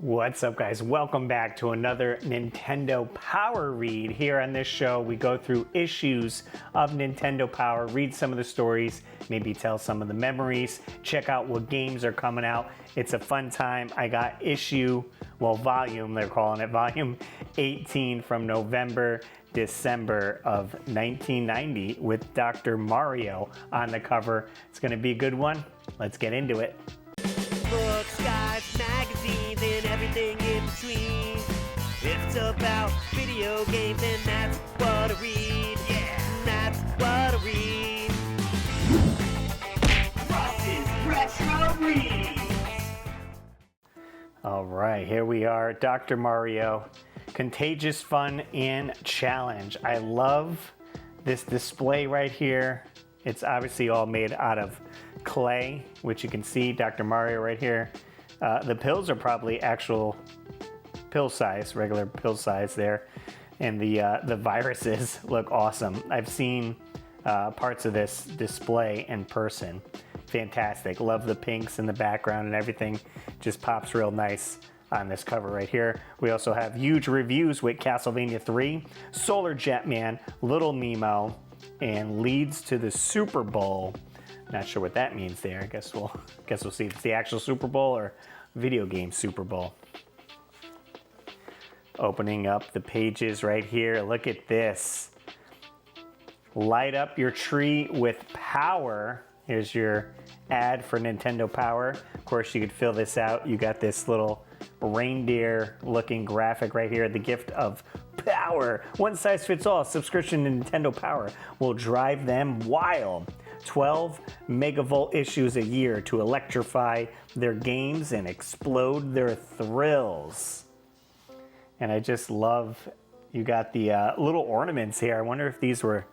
What's up, guys? Welcome back to another Nintendo Power Read. Here on this show, we go through issues of Nintendo Power, read some of the stories, maybe tell some of the memories, check out what games are coming out. It's a fun time. I got volume, they're calling it, volume 18 from November, December of 1990 with Dr. Mario on the cover. It's going to be a good one. Let's get into it. Books, guides, magazines, and everything in between. If it's about video games, then that's what I read. Yeah, that's what I read. Russ's Retro Reads. All right, here we are. Dr. Mario, Contagious Fun and Challenge. I love this display right here. It's obviously all made out of clay, which you can see Dr. Mario right here. The pills are probably actual pill size, regular pill size there. And the viruses look awesome. I've seen parts of this display in person. Fantastic. Love the pinks in the background and everything. Just pops real nice on this cover right here. We also have huge reviews with Castlevania 3, Solar Jetman, Little Nemo, and leads to the Super Bowl. Not sure what that means there. I guess we'll see if it's the actual Super Bowl or video game Super Bowl. Opening up the pages right here. Look at this. Light up your tree with power. Here's your ad for Nintendo Power. Of course, you could fill this out. You got this little reindeer looking graphic right here. The gift of power. One size fits all. Subscription to Nintendo Power will drive them wild. 12 megavolt issues a year to electrify their games and explode their thrills. And I just love, you got the little ornaments here. I wonder if these were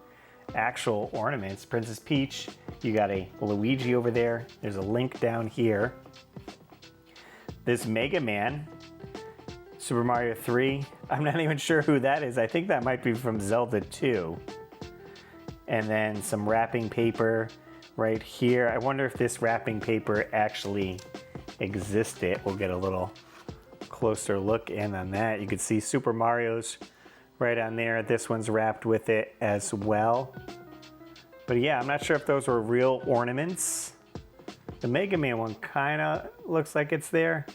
actual ornaments. Princess Peach, you got a Luigi over there. There's a Link down here. This Mega Man, Super Mario 3. I'm not even sure who that is. I think that might be from Zelda 2. And then some wrapping paper right here. I wonder if this wrapping paper actually existed. We'll get a little closer look in on that. You can see Super Mario's right on there. This one's wrapped with it as well. But yeah, I'm not sure if those were real ornaments. The Mega Man one kind of looks like it's there.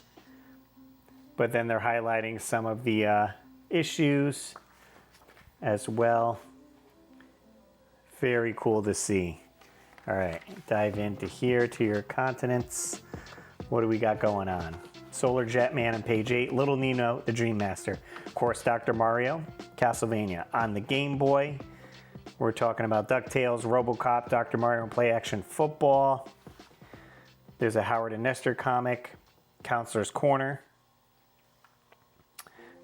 But then they're highlighting some of the issues as well. Very cool to see. All right, dive into here to your continents. What do we got going on? Solar Jetman on page 8, Little Nemo, the Dream Master. Of course, Dr. Mario, Castlevania. On the Game Boy, we're talking about DuckTales, RoboCop, Dr. Mario, and Play Action Football. There's a Howard and Nestor comic, Counselor's Corner.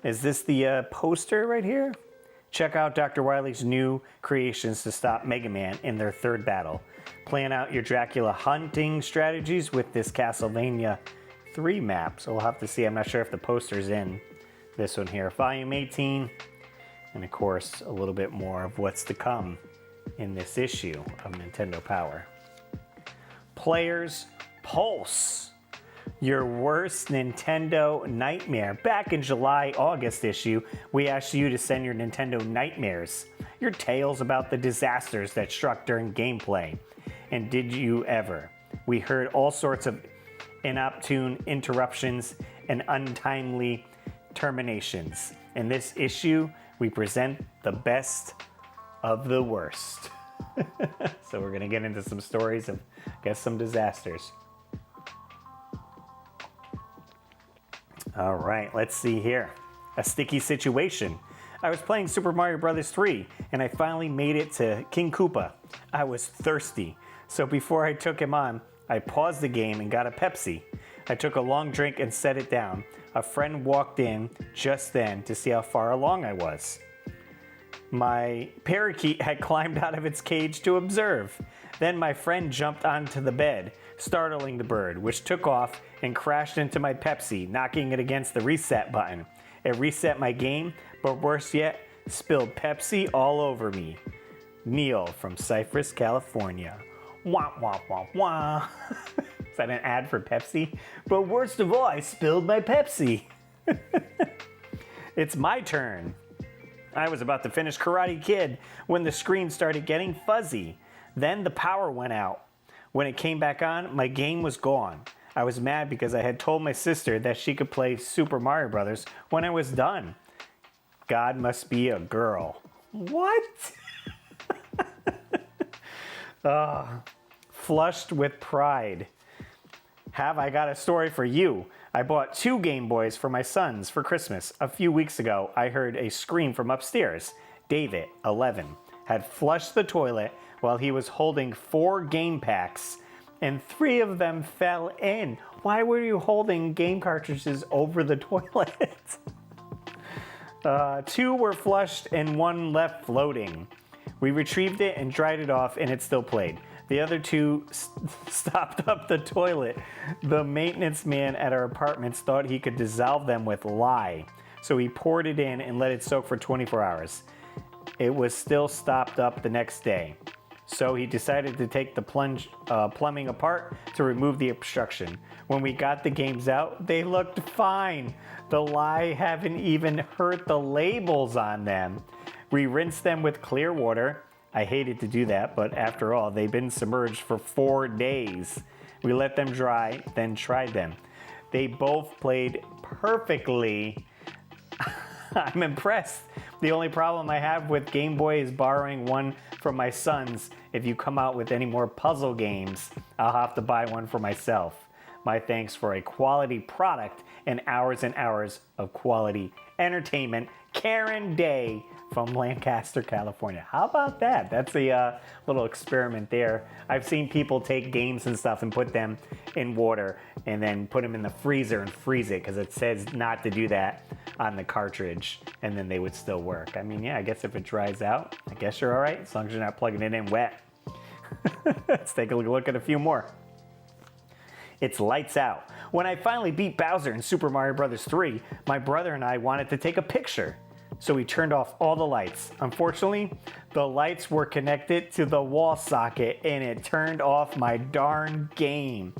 Is this the poster right here? Check out Dr. Wily's new creations to stop Mega Man in their third battle. Plan out your Dracula hunting strategies with this Castlevania 3 map. So we'll have to see. I'm not sure if the poster's in this one here. Volume 18. And of course, a little bit more of what's to come in this issue of Nintendo Power. Players Pulse. Your worst Nintendo nightmare. Back in July, August issue, we asked you to send your Nintendo nightmares, your tales about the disasters that struck during gameplay. And did you ever? We heard all sorts of inopportune interruptions and untimely terminations. In this issue, we present the best of the worst. So we're going to get into some stories of, I guess, some disasters. All right, let's see here. A sticky situation. I was playing Super Mario Bros. 3, and I finally made it to King Koopa. I was thirsty, so before I took him on, I paused the game and got a Pepsi. I took a long drink and set it down. A friend walked in just then to see how far along I was. My parakeet had climbed out of its cage to observe. Then my friend jumped onto the bed, startling the bird, which took off and crashed into my Pepsi, knocking it against the reset button. It reset my game, but worse yet, spilled Pepsi all over me. Neil from Cypress, California. Wah, wah, wah, wah. Is that an ad for Pepsi? But worst of all, I spilled my Pepsi. It's my turn. I was about to finish Karate Kid when the screen started getting fuzzy. Then the power went out. When it came back on, my game was gone. I was mad because I had told my sister that she could play Super Mario Brothers when I was done. God must be a girl. What? Flushed with pride. Have I got a story for you? I bought 2 Game Boys for my sons for Christmas. A few weeks ago, I heard a scream from upstairs. David, 11, had flushed the toilet while he was holding 4 game packs, and 3 of them fell in. Why were you holding game cartridges over the toilet? 2 were flushed and 1 left floating. We retrieved it and dried it off, and it still played. The other 2 stopped up the toilet. The maintenance man at our apartments thought he could dissolve them with lye, so he poured it in and let it soak for 24 hours. It was still stopped up the next day, so he decided to take the plumbing apart to remove the obstruction. When we got the games out, they looked fine. The lye haven't even hurt the labels on them. We rinsed them with clear water. I hated to do that, but after all, they've been submerged for 4 days. We let them dry, then tried them. They both played perfectly. I'm impressed. The only problem I have with Game Boy is borrowing one from my sons. If you come out with any more puzzle games, I'll have to buy one for myself. My thanks for a quality product and hours of quality entertainment. Karen Day from Lancaster, California. How about that? That's a little experiment there. I've seen people take games and stuff and put them in water and then put them in the freezer and freeze it because it says not to do that on the cartridge, and then they would still work. I mean, yeah, I guess if it dries out, I guess you're all right as long as you're not plugging it in wet. Let's take a look at a few more. It's lights out. When I finally beat Bowser in Super Mario Bros. 3, my brother and I wanted to take a picture. So we turned off all the lights. Unfortunately, the lights were connected to the wall socket and it turned off my darn game.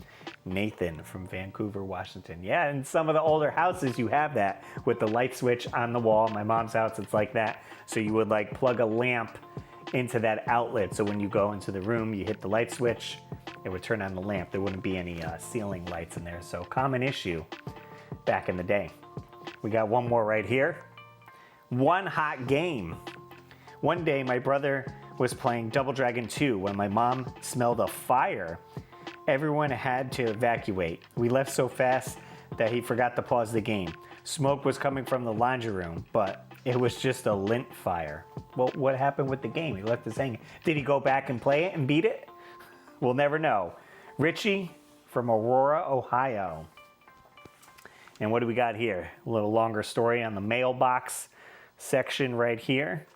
Nathan from Vancouver, Washington. Yeah, in some of the older houses you have that with the light switch on the wall. My mom's house, it's like that. So you would like plug a lamp into that outlet. So when you go into the room, you hit the light switch, it would turn on the lamp. There wouldn't be any ceiling lights in there. So common issue back in the day. We got one more right here. One hot game. One day my brother was playing Double Dragon 2 when my mom smelled a fire. Everyone had to evacuate. We left so fast that he forgot to pause the game. Smoke was coming from the laundry room, but it was just a lint fire. Well, what happened with the game? He left us hanging. Did he go back and play it and beat it? We'll never know. Richie from Aurora, Ohio. And what do we got here? A little longer story on the mailbox section right here.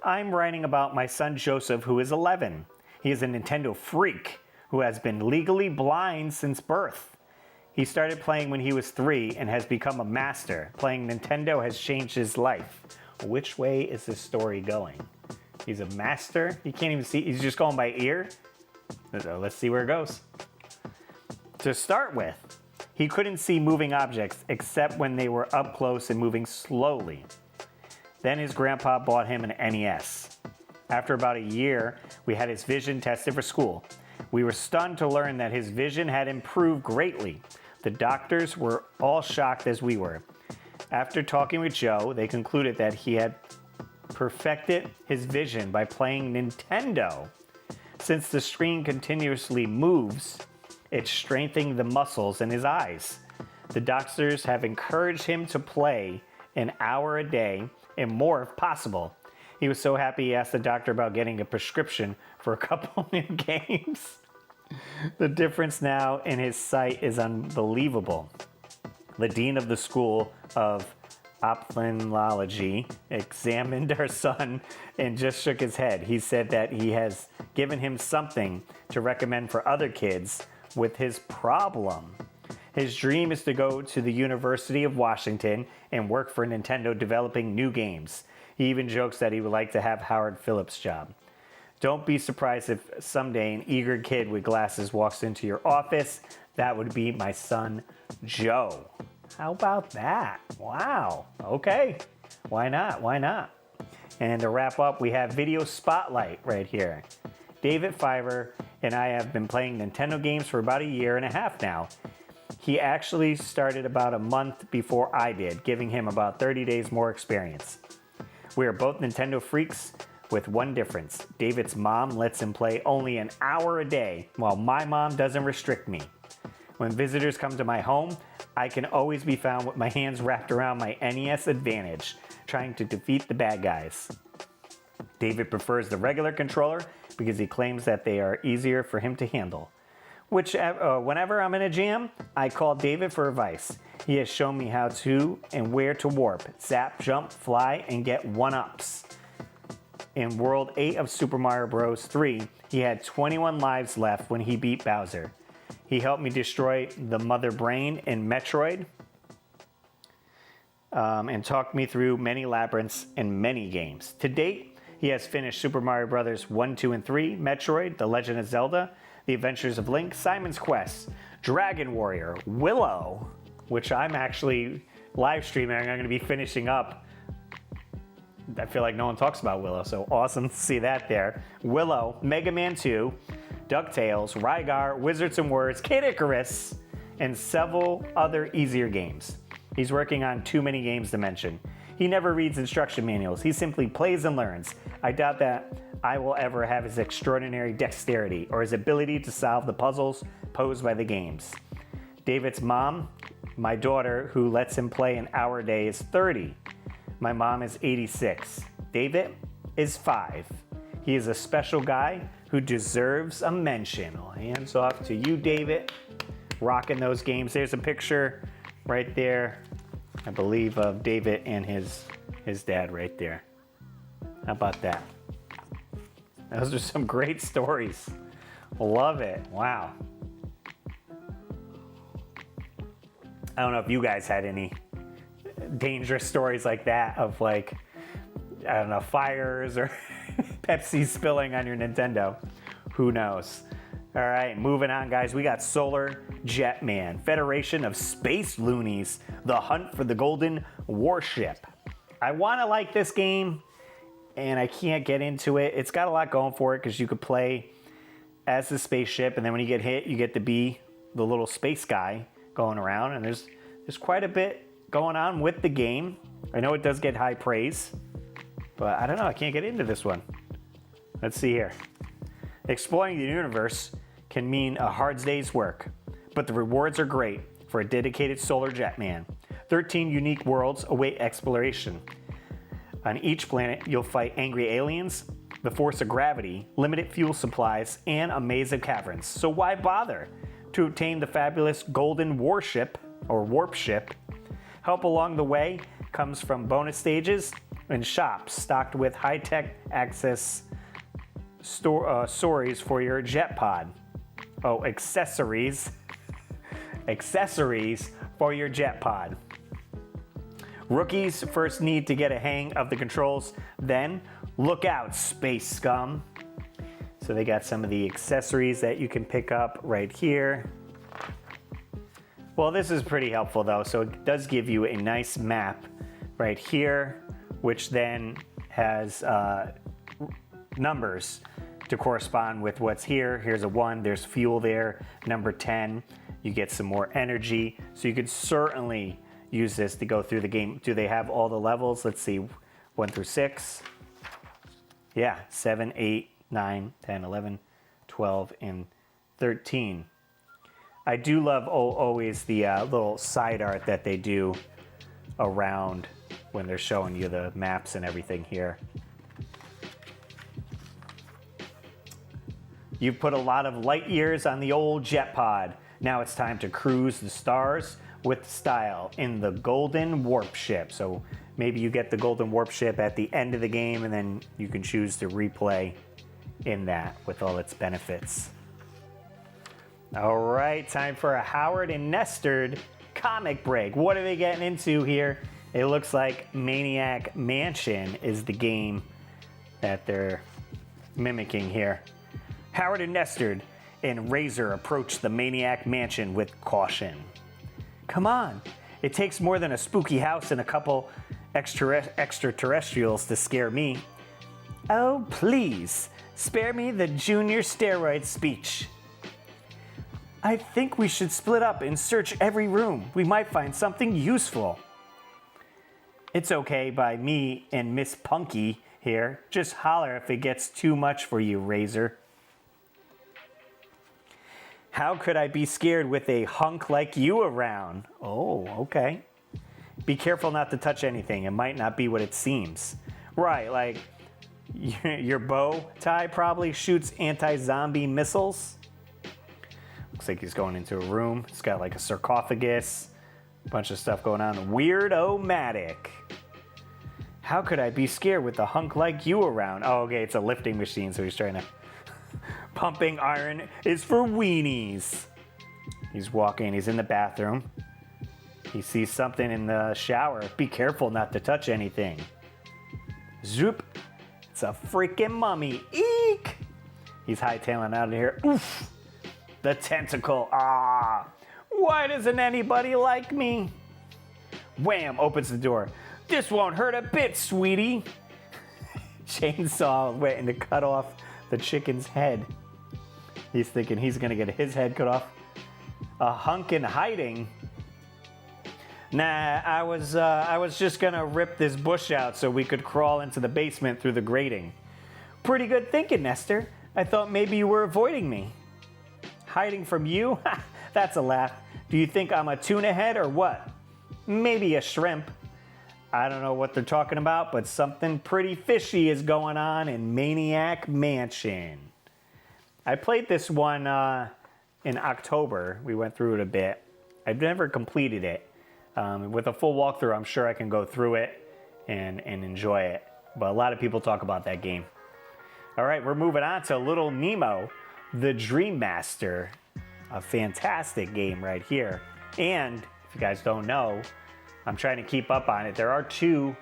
I'm writing about my son Joseph, who is 11. He is a Nintendo freak who has been legally blind since birth. He started playing when he was 3 and has become a master. Playing Nintendo has changed his life. Which way is this story going? He's a master. You can't even see. He's just going by ear. So let's see where it goes. To start with, he couldn't see moving objects except when they were up close and moving slowly. Then his grandpa bought him an NES. After about a year, we had his vision tested for school. We were stunned to learn that his vision had improved greatly. The doctors were all shocked as we were. After talking with Joe, they concluded that he had perfected his vision by playing Nintendo. Since the screen continuously moves, it's strengthening the muscles in his eyes. The doctors have encouraged him to play an hour a day and more if possible. He was so happy he asked the doctor about getting a prescription for a couple new games. The difference now in his sight is unbelievable. The dean of the School of Ophthalmology examined our son and just shook his head. He said that he has given him something to recommend for other kids with his problem. His dream is to go to the University of Washington and work for Nintendo developing new games. He even jokes that he would like to have Howard Phillips' job. Don't be surprised if someday an eager kid with glasses walks into your office. That would be my son, Joe. How about that? Wow. Okay. Why not? Why not? And to wrap up, we have Video Spotlight right here. David Fiver and I have been playing Nintendo games for about 1.5 years now. He actually started about a month before I did, giving him about 30 days more experience. We are both Nintendo freaks with one difference. David's mom lets him play only an hour a day, while my mom doesn't restrict me. When visitors come to my home, I can always be found with my hands wrapped around my NES Advantage, trying to defeat the bad guys. David prefers the regular controller because he claims that they are easier for him to handle. Whenever I'm in a jam, I call David for advice. He has shown me how to and where to warp, zap, jump, fly, and get 1-ups. In World 8 of Super Mario Bros. 3, he had 21 lives left when he beat Bowser. He helped me destroy the Mother Brain in Metroid, and talked me through many labyrinths in many games. To date, he has finished Super Mario Bros. 1, 2, and 3, Metroid, The Legend of Zelda, The Adventures of Link, Simon's Quest, Dragon Warrior, Willow, which I'm actually live streaming. I'm going to be finishing up. I feel like no one talks about Willow, so awesome to see that there. Willow, Mega Man 2, DuckTales, Rygar, Wizards and Words, Kid Icarus, and several other easier games. He's working on too many games to mention. He never reads instruction manuals. He simply plays and learns. I doubt that I will ever have his extraordinary dexterity or his ability to solve the puzzles posed by the games. David's mom, my daughter, who lets him play an hour a day, is 30. My mom is 86. David is 5. He is a special guy who deserves a mention. Well, hands off to you, David. Rocking those games. There's a picture right there, I believe, of David and his dad right there. How about that? Those are some great stories. Love it. Wow. I don't know if you guys had any dangerous stories like that of, like, I don't know, fires or Pepsi spilling on your Nintendo. Who knows? All right, moving on, guys. We got Solar Jetman, Federation of Space Loonies, The Hunt for the Golden Warship. I want to like this game, and I can't get into it. It's got a lot going for it because you could play as the spaceship, and then when you get hit, you get to be the little space guy going around, and there's quite a bit going on with the game. I know it does get high praise, but I don't know. I can't get into this one. Let's see here. Exploring the universe can mean a hard day's work, but the rewards are great for a dedicated Solar Jetman. 13 unique worlds await exploration. On each planet, you'll fight angry aliens, the force of gravity, limited fuel supplies, and a maze of caverns. So why bother? To obtain the fabulous Golden Warship, or Warp Ship, help along the way comes from bonus stages and shops stocked with high-tech access stories for your jet pod. Oh, accessories. Accessories for your jet pod. Rookies first need to get a hang of the controls, then look out, space scum. So they got some of the accessories that you can pick up right here. Well, this is pretty helpful though, so it does give you a nice map right here, which then has numbers to correspond with what's here. Here's a 1, there's fuel there. Number 10, you get some more energy. So you could certainly use this to go through the game. Do they have all the levels? Let's see, 1 through 6. Yeah, 7, 8, 9, 10, 11, 12, and 13. I do love always the little side art that they do around when they're showing you the maps and everything here. You've put a lot of light years on the old jet pod. Now it's time to cruise the stars with style in the Golden Warp Ship. So maybe you get the Golden Warp Ship at the end of the game, and then you can choose to replay in that with all its benefits. All right, time for a Howard and Nestor comic break. What are they getting into here? It looks like Maniac Mansion is the game that they're mimicking here. Howard and Nestor and Razor approach the Maniac Mansion with caution. Come on, It takes more than a spooky house and a couple extraterrestrials to scare me. Oh, please, spare me the junior steroid speech. I think we should split up and search every room. We might find something useful. It's okay by me and Miss Punky here. Just holler if it gets too much for you, Razor. How could I be scared with a hunk like you around? Oh, okay. Be careful not to touch anything. It might not be what it seems. Right, like your bow tie probably shoots anti-zombie missiles. Looks like he's going into a room. It's got like a sarcophagus, a bunch of stuff going on. Weirdo-matic. How could I be scared with a hunk like you around? Oh, okay, it's a lifting machine, so he's trying to... Pumping iron is for weenies. He's walking, he's in the bathroom. He sees something in the shower. Be careful not to touch anything. Zoop. It's a freaking mummy. Eek! He's hightailing out of here. Oof! The tentacle. Ah! Why doesn't anybody like me? Wham! Opens the door. This won't hurt a bit, sweetie. Chainsaw waiting to cut off the chicken's head. He's thinking he's gonna get his head cut off. A hunk in hiding. Nah, I was just gonna rip this bush out so we could crawl into the basement through the grating. Pretty good thinking, Nestor. I thought maybe you were avoiding me. Hiding from you? That's a laugh. Do you think I'm a tuna head or what? Maybe a shrimp. I don't know what they're talking about, but something pretty fishy is going on in Maniac Mansion. I played this one in October. We went through it a bit. I've never completed it. With a full walkthrough, I'm sure I can go through it and enjoy it. But a lot of people talk about that game. All right, we're moving on to Little Nemo, the Dream Master. A fantastic game right here. And if you guys don't know, I'm trying to keep up on it. There are 2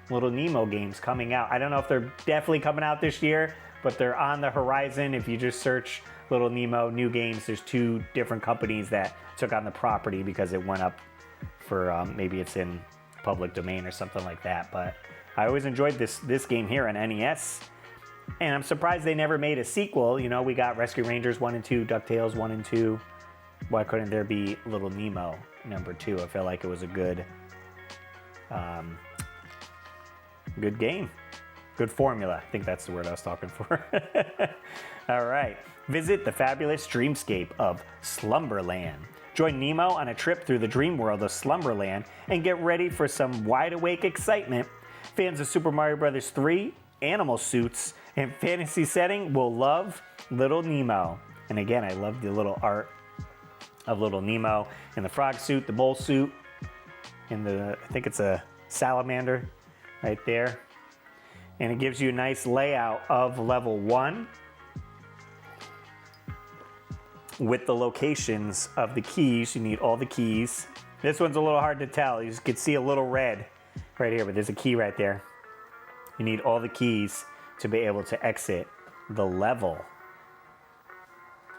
Little Nemo games coming out. I don't know if they're definitely coming out this year, but they're on the horizon. If you just search Little Nemo new games, there's 2 different companies that took on the property because it went up for maybe it's in public domain or something like that. But I always enjoyed this game here on NES, and I'm surprised they never made a sequel. You know, we got Rescue Rangers 1 and 2, DuckTales 1 and 2. Why couldn't there be Little Nemo number 2? I feel like it was a good game. Good formula. I think that's the word I was talking for. All right. Visit the fabulous dreamscape of Slumberland. Join Nemo on a trip through the dream world of Slumberland and get ready for some wide-awake excitement. Fans of Super Mario Bros. 3, animal suits, and fantasy setting will love Little Nemo. And again, I love the little art of Little Nemo in the frog suit, the mole suit, in the, I think it's a salamander right there. And it gives you a nice layout of level 1 with the locations of the keys. You need all the keys. This one's a little hard to tell. You can see a little red right here, but there's a key right there. You need all the keys to be able to exit the level.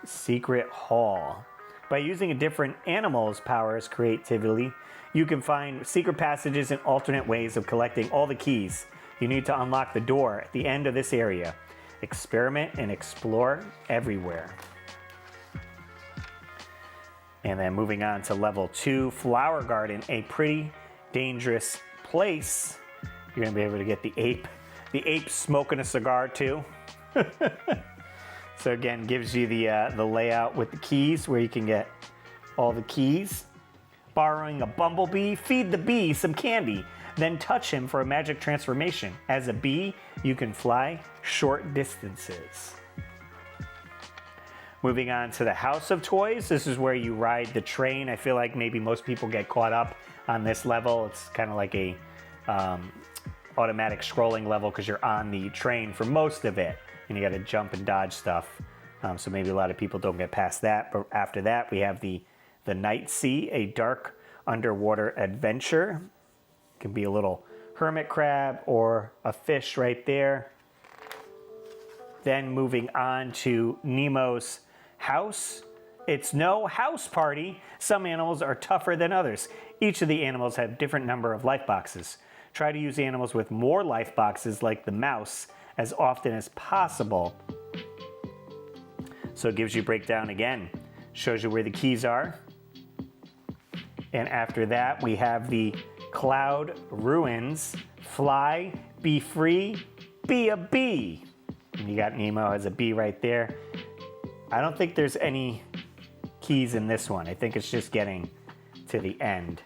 Secret Hall. By using a different animal's powers creatively, you can find secret passages and alternate ways of collecting all the keys you need to unlock the door at the end of this area. Experiment and explore everywhere. And then moving on to level 2, Flower Garden, a pretty dangerous place. You're gonna be able to get the ape. The ape smoking a cigar too. So again, gives you the layout with the keys where you can get all the keys. Borrowing a bumblebee, feed the bee some candy, then touch him for a magic transformation. As a bee, you can fly short distances. Moving on to the House of Toys. This is where you ride the train. I feel like maybe most people get caught up on this level. It's kind of like a automatic scrolling level because you're on the train for most of it, and you got to jump and dodge stuff. So maybe a lot of people don't get past that. But after that, we have the Night Sea, a dark underwater adventure. It can be a little hermit crab or a fish right there. Then moving on to Nemo's house, It's no house party. Some animals are tougher than others. Each of the animals have different number of life boxes. Try to use animals with more life boxes like the mouse as often as possible. So it gives you a breakdown again. Shows you where the keys are. And after that, we have the Cloud Ruins. Fly, be free, be a bee. And you got Nemo as a bee right there. I don't think there's any keys in this one. I think it's just getting to the end.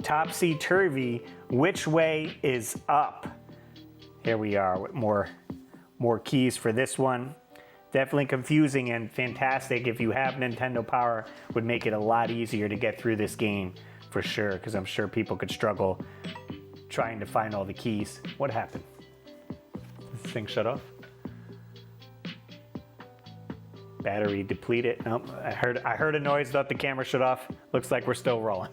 Topsy-turvy, which way is up? Here we are with more keys for this one. Definitely confusing and fantastic. If you have Nintendo Power, would make it a lot easier to get through this game for sure, because I'm sure people could struggle trying to find all the keys. What happened? Did this thing shut off? Battery depleted. Nope. I heard a noise, thought the camera shut off. Looks like we're still rolling.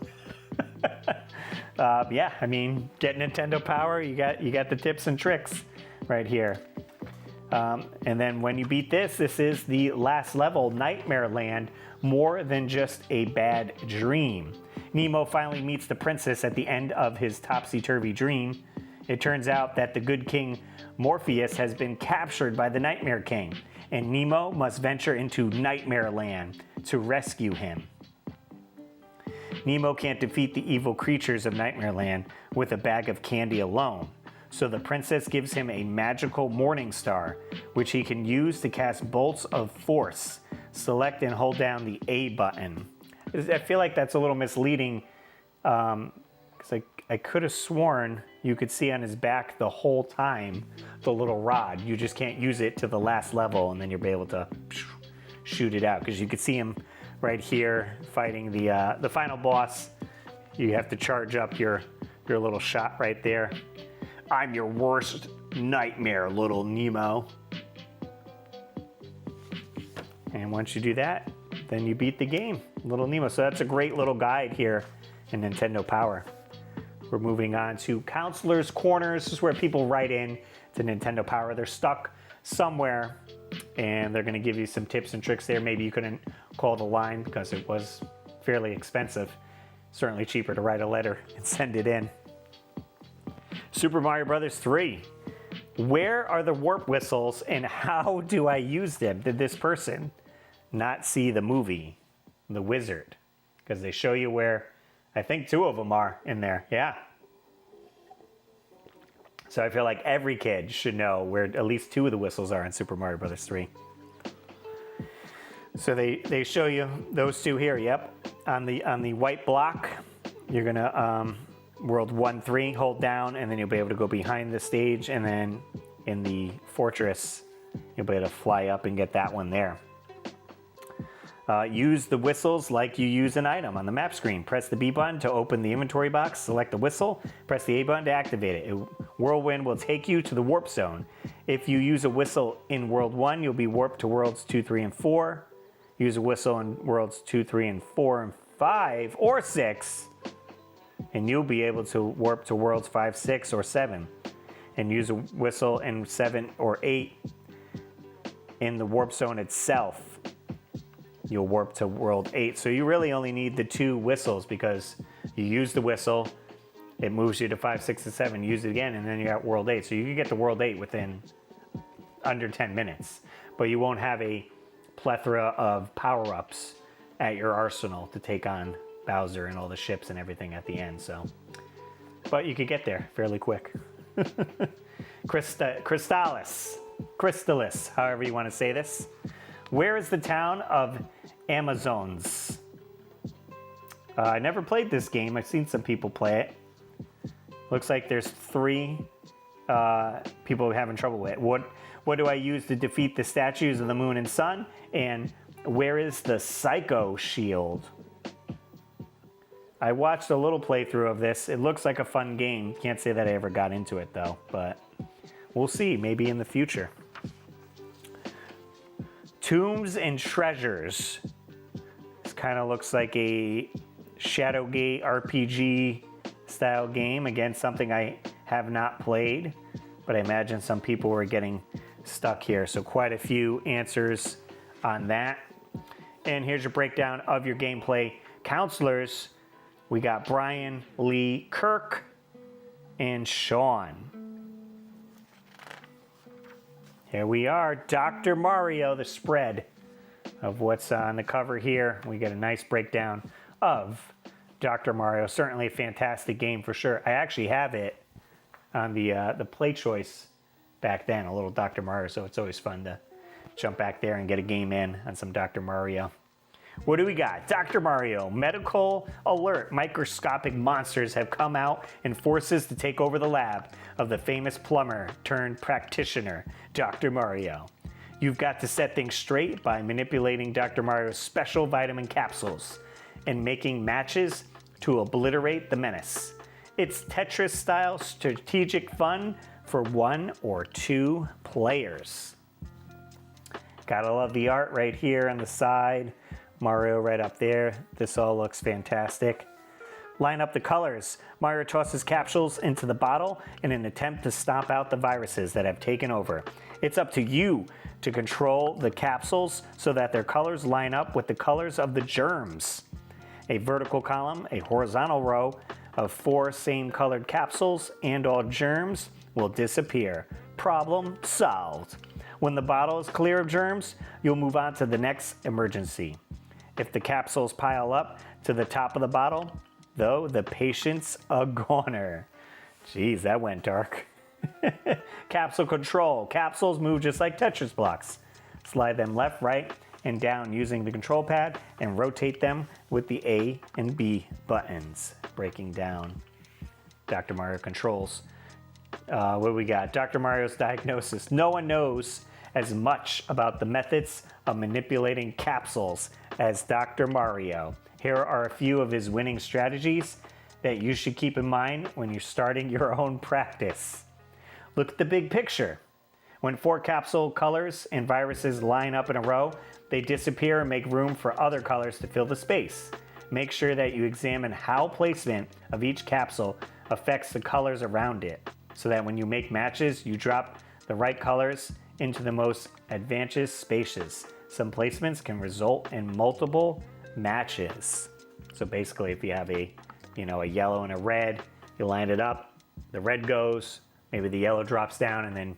Yeah, I mean, get Nintendo Power, you got the tips and tricks right here. And then when you beat this is the last level, Nightmare Land, more than just a bad dream. Nemo finally meets the princess at the end of his topsy-turvy dream. It turns out that the good king Morpheus has been captured by the Nightmare King, and Nemo must venture into Nightmare Land to rescue him. Nemo can't defeat the evil creatures of Nightmare Land with a bag of candy alone, so the princess gives him a magical morning star, which he can use to cast bolts of force. Select and hold down the A button. I feel like that's a little misleading, because I could have sworn you could see on his back the whole time the little rod. You just can't use it to the last level, and then you'll be able to shoot it out, because you could see him right here fighting the final boss. You have to charge up your little shot right there. I'm your worst nightmare, little Nemo. And once you do that, then you beat the game, little Nemo. So that's a great little guide here in Nintendo Power. We're moving on to Counselor's Corner. This is where people write in to Nintendo Power. They're stuck somewhere, and they're going to give you some tips and tricks there. Maybe you couldn't call the line because it was fairly expensive. Certainly cheaper to write a letter and send it in. Super Mario Bros. 3. Where are the warp whistles and how do I use them? Did this person not see the movie, The Wizard? Because they show you where, I think 2 of them are in there. Yeah. So I feel like every kid should know where at least 2 of the whistles are in Super Mario Bros. 3. So they show you those 2 here. Yep. On the white block, you're gonna world 1, 3, hold down, and then you'll be able to go behind the stage, and then in the fortress, you'll be able to fly up and get that one there. Use the whistles like you use an item on the map screen. Press the B button to open the inventory box, select the whistle, press the A button to activate it. Whirlwind will take you to the warp zone. If you use a whistle in World 1, you'll be warped to Worlds 2, 3, and 4. Use a whistle in Worlds 2, 3, and 4, and 5, or 6, and you'll be able to warp to Worlds 5, 6, or 7. And use a whistle in 7 or 8 in the warp zone itself. You'll warp to World 8. So you really only need the 2 whistles, because you use the whistle, it moves you to 5, 6, and 7, use it again, and then you got World 8. So you can get to World 8 within under 10 minutes. But you won't have a plethora of power-ups at your arsenal to take on Bowser and all the ships and everything at the end. So, but you could get there fairly quick. Crystallis, however you want to say this. Where is the town of Amazons? I never played this game. I've seen some people play it. Looks like there's 3 people having trouble with it. What do I use to defeat the statues of the moon and sun? And where is the Psycho Shield? I watched a little playthrough of this. It looks like a fun game. Can't say that I ever got into it though, but we'll see, maybe in the future. Tombs and Treasures. This kind of looks like a Shadowgate RPG style game. Again, something I have not played, but I imagine some people were getting stuck here. So quite a few answers on that. And here's your breakdown of your gameplay counselors. We got Brian, Lee, Kirk, and Sean. Here we are, Dr. Mario, the spread of what's on the cover here. We get a nice breakdown of Dr. Mario. Certainly a fantastic game for sure. I actually have it on the Play Choice back then, a little Dr. Mario, so it's always fun to jump back there and get a game in on some Dr. Mario. What do we got? Dr. Mario, medical alert. Microscopic monsters have come out and forces to take over the lab of the famous plumber turned practitioner, Dr. Mario. You've got to set things straight by manipulating Dr. Mario's special vitamin capsules and making matches to obliterate the menace. It's Tetris-style strategic fun for 1 or 2 players. Gotta love the art right here on the side. Mario right up there. This all looks fantastic. Line up the colors. Mario tosses capsules into the bottle in an attempt to stomp out the viruses that have taken over. It's up to you to control the capsules so that their colors line up with the colors of the germs. A vertical column, a horizontal row of 4 same colored capsules, and all germs will disappear. Problem solved. When the bottle is clear of germs, you'll move on to the next emergency. If the capsules pile up to the top of the bottle, though, the patient's a goner. Jeez, that went dark. Capsule control. Capsules move just like Tetris blocks. Slide them left, right, and down using the control pad and rotate them with the A and B buttons. Breaking down Dr. Mario controls. What do we got? Dr. Mario's diagnosis. No one knows as much about the methods of manipulating capsules as Dr. Mario. Here are a few of his winning strategies that you should keep in mind when you're starting your own practice. Look at the big picture. When 4 capsule colors and viruses line up in a row, they disappear and make room for other colors to fill the space. Make sure that you examine how placement of each capsule affects the colors around it, so that when you make matches, you drop the right colors into the most advantageous spaces. Some placements can result in multiple matches. So basically, if you have a yellow and a red, you line it up, the red goes, maybe the yellow drops down, and then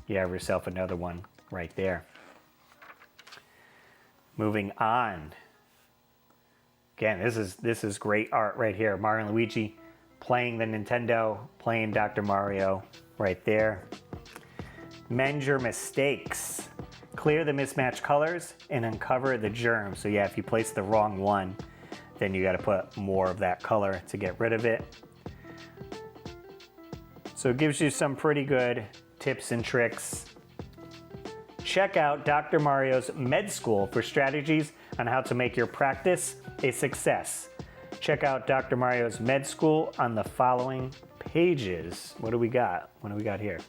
you have yourself another one right there. Moving on. Again, this is great art right here. Mario and Luigi playing the Nintendo, playing Dr. Mario right there. Mend your mistakes. Clear the mismatched colors and uncover the germs. So yeah, if you place the wrong one, then you got to put more of that color to get rid of it. So it gives you some pretty good tips and tricks. Check out Dr. Mario's Med School for strategies on how to make your practice a success. Check out Dr. Mario's Med School on the following pages. What do we got? What do we got here?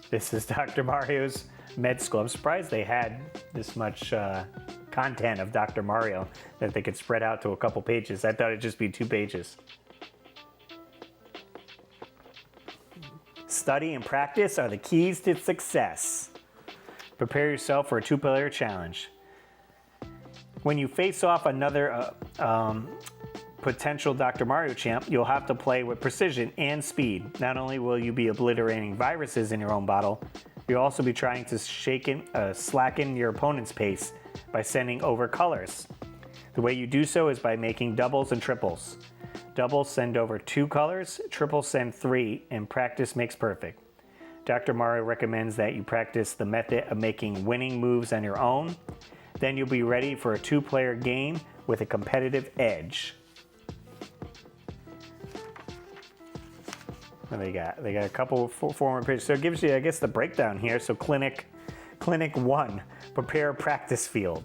This is Dr. Mario's Med School. I'm surprised they had this much content of Dr. Mario that they could spread out to a couple pages. I thought it'd just be 2 pages. Study and practice are the keys to success. Prepare yourself for a 2-player challenge. When you face off another potential Dr. Mario champ, you'll have to play with precision and speed. Not only will you be obliterating viruses in your own bottle, you'll also be trying to slacken your opponent's pace by sending over colors. The way you do so is by making doubles and triples. Doubles send over 2 colors, triples send 3, and practice makes perfect. Dr. Mario recommends that you practice the method of making winning moves on your own. Then you'll be ready for a 2-player game with a competitive edge. What do they got? They got a couple former pages. So it gives you, I guess, the breakdown here. So Clinic 1, prepare a practice field.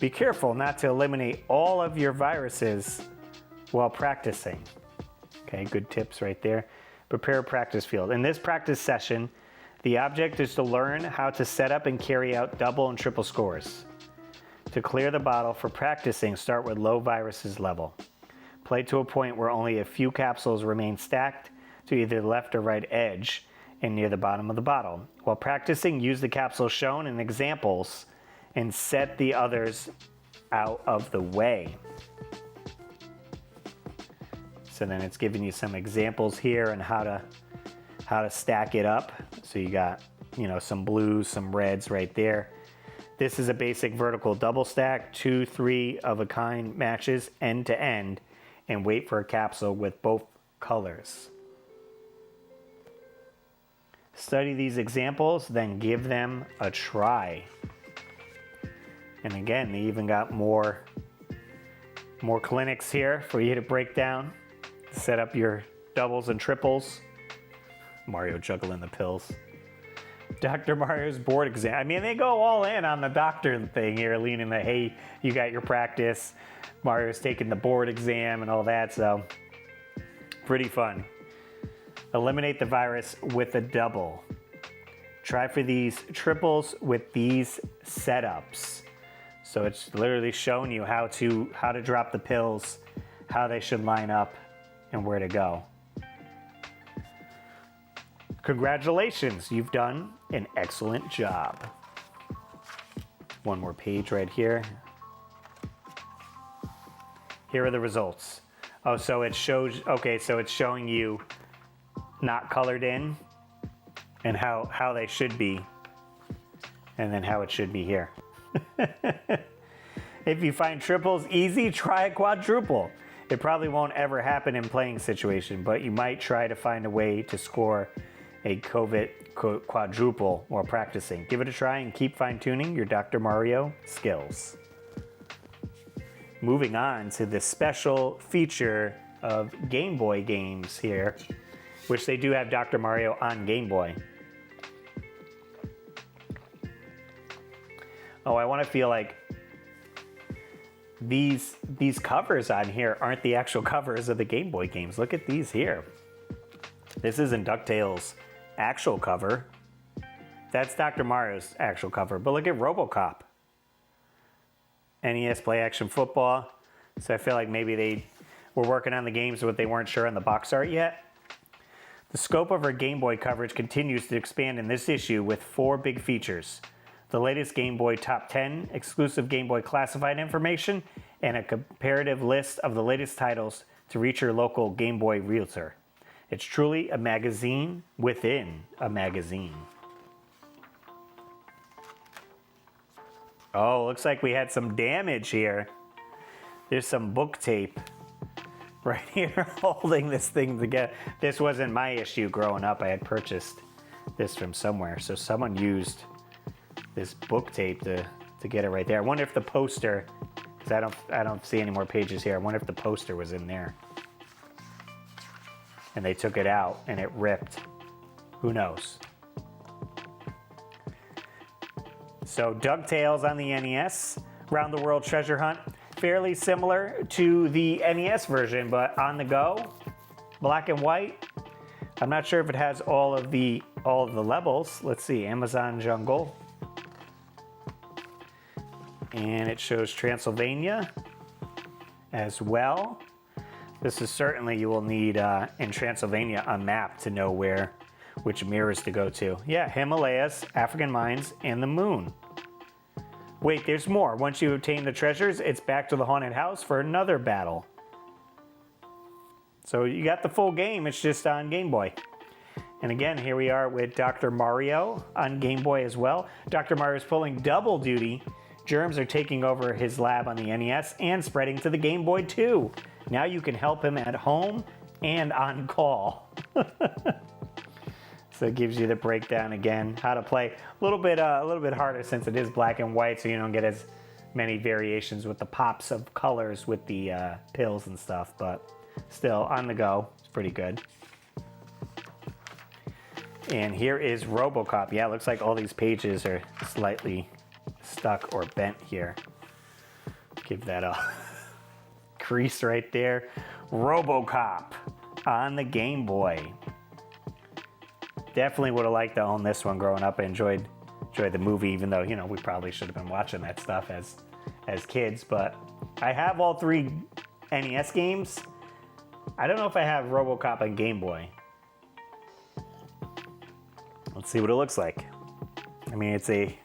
Be careful not to eliminate all of your viruses while practicing. Okay, good tips right there. Prepare a practice field. In this practice session, the object is to learn how to set up and carry out double and triple scores. To clear the bottle for practicing, start with low viruses level. Play to a point where only a few capsules remain stacked to either the left or right edge and near the bottom of the bottle. While practicing, use the capsules shown in examples and set the others out of the way. So then it's giving you some examples here on how to stack it up. So you got, you know, some blues, some reds right there. This is a basic vertical double stack, 2 3 of a kind matches end to end, and wait for a capsule with both colors. Study these examples, then give them a try. And again, they even got more clinics here for you to break down. Set up your doubles and triples. Mario juggling the pills. Dr. Mario's board exam. I mean, they go all in on the doctor thing here, leaning the, hey, you got your practice. Mario's taking the board exam and all that, so pretty fun. Eliminate the virus with a double. Try for these triples with these setups. So it's literally showing you how to drop the pills, how they should line up, and where to go. Congratulations, you've done an excellent job. One more page right here. Here are the results. Oh, so it shows, okay, so it's showing you not colored in and how they should be, and then how it should be here. If you find triples easy, try a quadruple. It probably won't ever happen in playing situation, but you might try to find a way to score a COVID quadruple while practicing. Give it a try and keep fine-tuning your Dr. Mario skills. Moving on to the special feature of Game Boy games here, which they do have Dr. Mario on Game Boy. Oh, I want to feel like these covers on here aren't the actual covers of the Game Boy games. Look at these here. This isn't DuckTales' actual cover. That's Dr. Mario's actual cover. But look at RoboCop. NES Play Action Football. So I feel like maybe they were working on the games, but they weren't sure on the box art yet. The scope of our Game Boy coverage continues to expand in this issue with 4 big features. The latest Game Boy Top 10, exclusive Game Boy classified information, and a comparative list of the latest titles to reach your local Game Boy realtor. It's truly a magazine within a magazine. Oh, looks like we had some damage here. There's some book tape right here holding this thing together. This wasn't my issue growing up. I had purchased this from somewhere. So someone used this book tape to get it right there. I wonder if the poster, because I don't see any more pages here. I wonder if the poster was in there. And they took it out and it ripped. Who knows? So DuckTales on the NES, Round the World Treasure Hunt, fairly similar to the NES version, but on the go, black and white. I'm not sure if it has all of the levels. Let's see, Amazon Jungle. And it shows Transylvania as well. This is certainly, you will need in Transylvania a map to know which mirrors to go to. Yeah, Himalayas, African mines, and the moon. Wait, there's more. Once you obtain the treasures, it's back to the haunted house for another battle. So you got the full game, it's just on Game Boy. And again, here we are with Dr. Mario on Game Boy as well. Dr. Mario is pulling double duty. Germs are taking over his lab on the NES and spreading to the Game Boy too. Now you can help him at home and on call. So it gives you the breakdown again, how to play. A little bit harder since it is black and white, so you don't get as many variations with the pops of colors with the pills and stuff, but still on the go, it's pretty good. And here is RoboCop. Yeah, it looks like all these pages are slightly stuck or bent here. Give that a crease right there. RoboCop on the Game Boy. Definitely would have liked to own this one growing up. I enjoyed the movie, even though, you know, we probably should have been watching that stuff as kids. But I have all 3 NES games. I don't know if I have RoboCop on Game Boy. Let's see what it looks like. I mean, it's a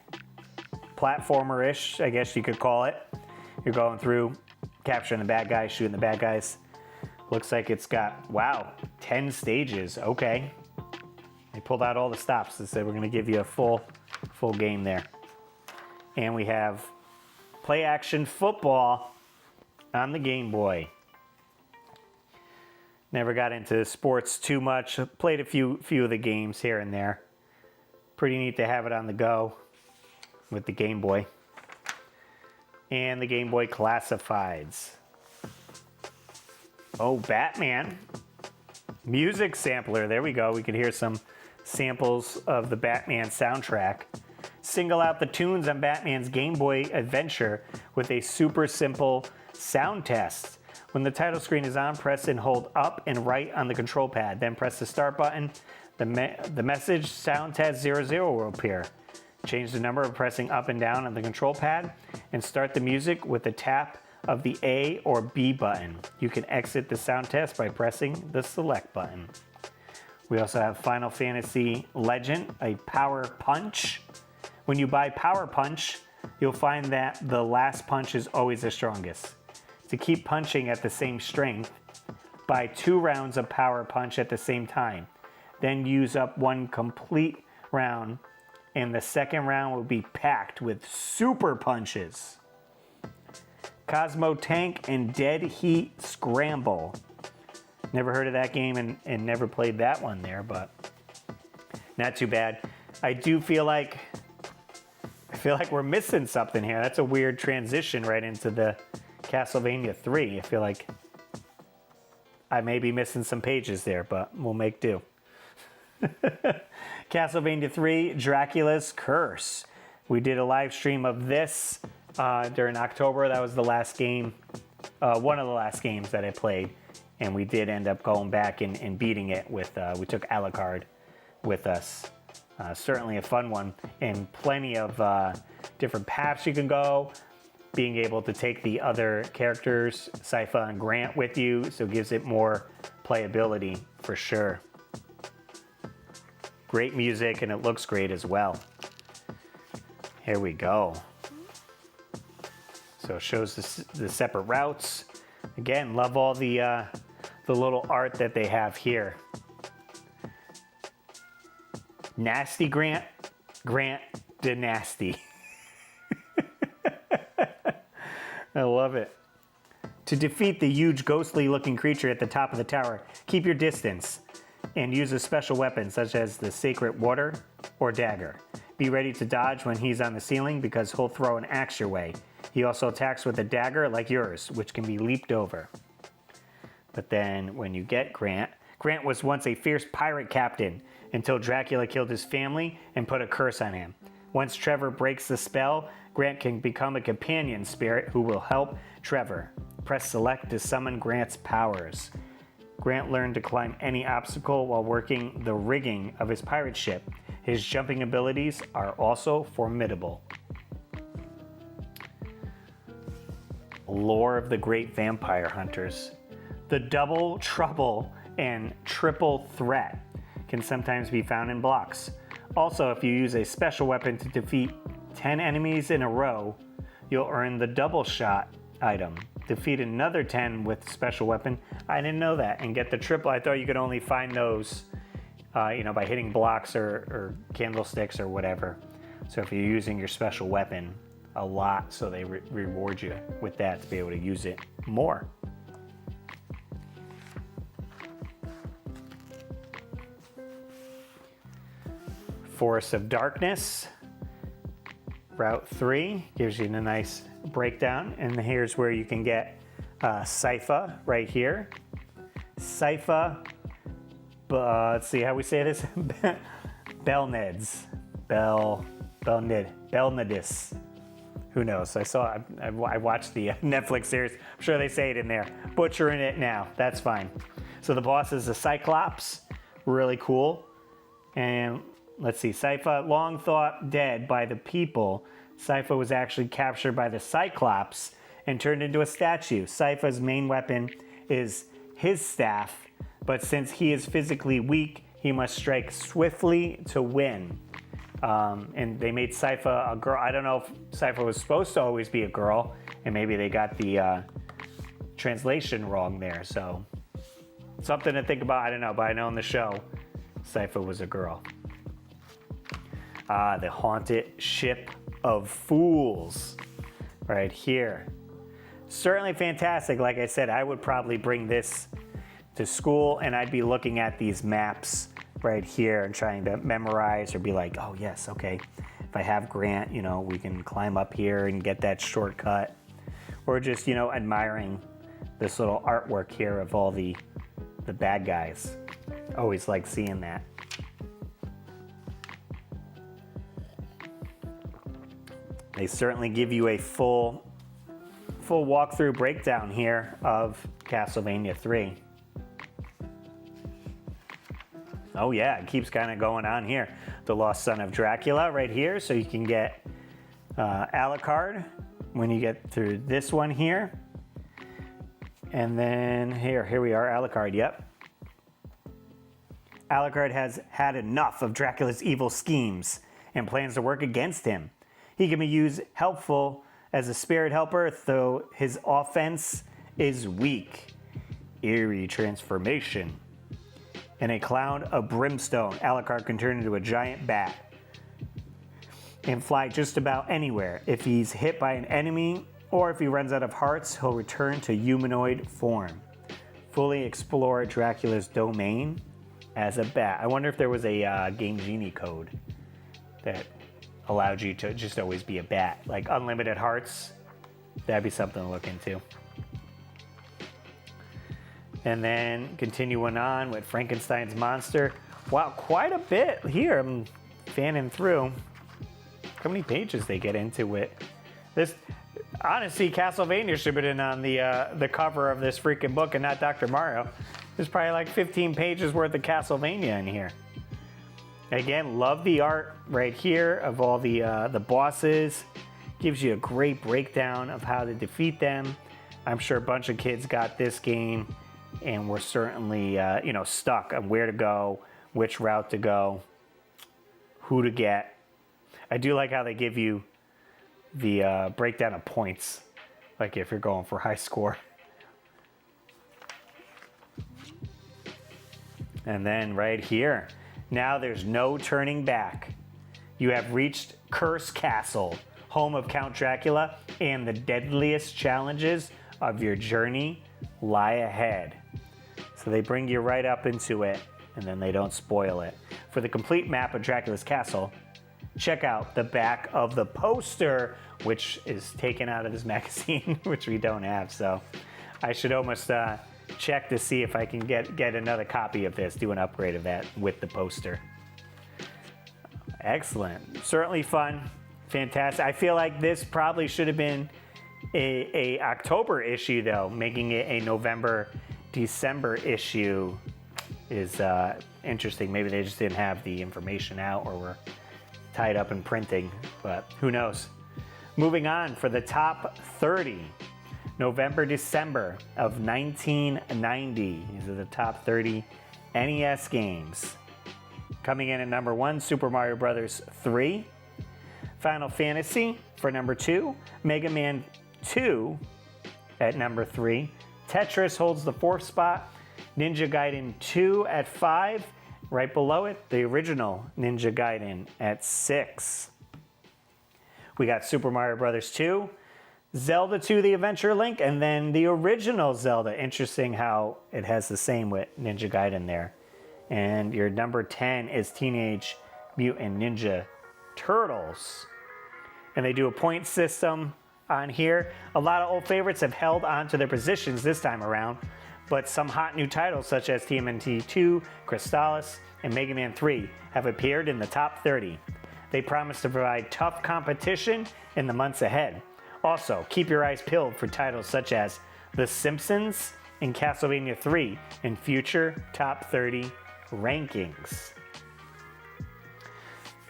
platformer-ish, I guess you could call it. You're going through, capturing the bad guys, shooting the bad guys. Looks like it's got, wow, 10 stages. Okay. They pulled out all the stops. They said we're going to give you a full game there. And we have play action football on the Game Boy. Never got into sports too much. Played a few of the games here and there. Pretty neat to have it on the go with the Game Boy. And the Game Boy Classifieds. Oh, Batman. Music sampler. There we go. We could hear some samples of the Batman soundtrack. Single out the tunes on Batman's Game Boy Adventure with a super simple sound test. When the title screen is on, press and hold up and right on the control pad. Then press the start button. The message sound test 00 will appear. Change the number by pressing up and down on the control pad and start the music with the tap of the A or B button. You can exit the sound test by pressing the select button. We also have Final Fantasy Legend, a Power Punch. When you buy Power Punch, you'll find that the last punch is always the strongest. To keep punching at the same strength, buy 2 rounds of Power Punch at the same time. Then use up 1 complete round, and the second round will be packed with super punches. Cosmo Tank and Dead Heat Scramble. Never heard of that game and never played that one there, but not too bad. I feel like we're missing something here. That's a weird transition right into the Castlevania 3. I feel like I may be missing some pages there, but we'll make do. Castlevania 3, Dracula's Curse. We did a live stream of this during October. That was the last game, one of the last games that I played. And we did end up going back and beating it with, we took Alucard with us. Certainly a fun one, and plenty of different paths you can go. Being able to take the other characters, Sypha and Grant, with you, so it gives it more playability for sure. Great music, and it looks great as well. Here we go. So it shows the separate routes. Again, love all the little art that they have here. Nasty Grant, Grant the Nasty. I love it. To defeat the huge ghostly looking creature at the top of the tower, keep your distance and use a special weapon such as the Sacred Water or Dagger. Be ready to dodge when he's on the ceiling because he'll throw an axe your way. He also attacks with a dagger like yours, which can be leaped over. But then when you get Grant was once a fierce pirate captain until Dracula killed his family and put a curse on him. Once Trevor breaks the spell, Grant can become a companion spirit who will help Trevor. Press select to summon Grant's powers. Grant learned to climb any obstacle while working the rigging of his pirate ship. His jumping abilities are also formidable. Lore of the Great Vampire Hunters. The double trouble and triple threat can sometimes be found in blocks. Also, if you use a special weapon to defeat 10 enemies in a row, you'll earn the double shot item. Defeat another 10 with special weapon. I didn't know that. And get the triple. I thought you could only find those by hitting blocks or candlesticks or whatever. So if you're using your special weapon a lot, so they reward you with that to be able to use it more. Forest of Darkness, Route 3, gives you a nice breakdown. And here's where you can get Sypha right here. Sypha, let's see how we say this. Belnedis. Who knows? I watched the Netflix series. I'm sure they say it in there. Butchering it now. That's fine. So the boss is a Cyclops. Really cool. And let's see. Sypha, long thought dead by the people. Sypha was actually captured by the Cyclops and turned into a statue. Sypha's main weapon is his staff, but since he is physically weak, he must strike swiftly to win. And they made Sypha a girl. I don't know if Sypha was supposed to always be a girl, and maybe they got the translation wrong there. So something to think about. I don't know, but I know in the show, Sypha was a girl. The Haunted Ship of Fools, right here. Certainly fantastic. Like I said, I would probably bring this to school, and I'd be looking at these maps right here and trying to memorize or be like, oh yes, okay, if I have Grant, you know, we can climb up here and get that shortcut. Or just, you know, admiring this little artwork here of all the bad guys. Always like seeing that. They certainly give you a full walkthrough breakdown here of Castlevania 3. Oh yeah, it keeps kind of going on here. The Lost Son of Dracula right here, so you can get Alucard when you get through this one here. And then here we are, Alucard, yep. Alucard has had enough of Dracula's evil schemes and plans to work against him. He can be used helpful as a spirit helper, though his offense is weak. Eerie transformation. In a cloud of brimstone, Alucard can turn into a giant bat and fly just about anywhere. If he's hit by an enemy or if he runs out of hearts, he'll return to humanoid form. Fully explore Dracula's domain as a bat. I wonder if there was a Game Genie code that allowed you to just always be a bat, like unlimited hearts. That'd be something to look into. And then continuing on with Frankenstein's monster. Wow, quite a bit here. I'm fanning through. How many pages they get into it? This, honestly, Castlevania should have been on the cover of this freaking book and not Dr. Mario. There's probably like 15 pages worth of Castlevania in here. Again, love the art right here of all the bosses. Gives you a great breakdown of how to defeat them. I'm sure a bunch of kids got this game and were certainly stuck on where to go, which route to go, who to get. I do like how they give you the breakdown of points, like if you're going for high score. And then right here, now there's no turning back. You have reached Curse Castle, home of Count Dracula, and the deadliest challenges of your journey lie ahead. So they bring you right up into it, and then they don't spoil it. For the complete map of Dracula's castle, check out the back of the poster, which is taken out of this magazine, which we don't have. So I should almost check to see if I can get another copy of this, do an upgrade of that with the poster. Excellent. Certainly fun. Fantastic. I feel like this probably should have been a October issue, though. Making it a November, December issue is interesting. Maybe they just didn't have the information out or were tied up in printing, but who knows. Moving on for the top 30, November, December of 1990. These are the top 30 NES games. Coming in at number 1, Super Mario Bros. 3. Final Fantasy for number 2. Mega Man 2 at number 3. Tetris holds the 4th spot. Ninja Gaiden 2 at 5. Right below it, the original Ninja Gaiden at 6. We got Super Mario Bros. 2, Zelda 2, The Adventure Link, and then the original Zelda. Interesting how it has the same with Ninja Gaiden there. And your number 10 is Teenage Mutant Ninja Turtles. And they do a point system on here. A lot of old favorites have held on to their positions this time around, but some hot new titles such as TMNT 2, Crystallis, and Mega Man 3 have appeared in the top 30. They promise to provide tough competition in the months ahead. Also, keep your eyes peeled for titles such as The Simpsons and Castlevania 3 in future top 30 rankings.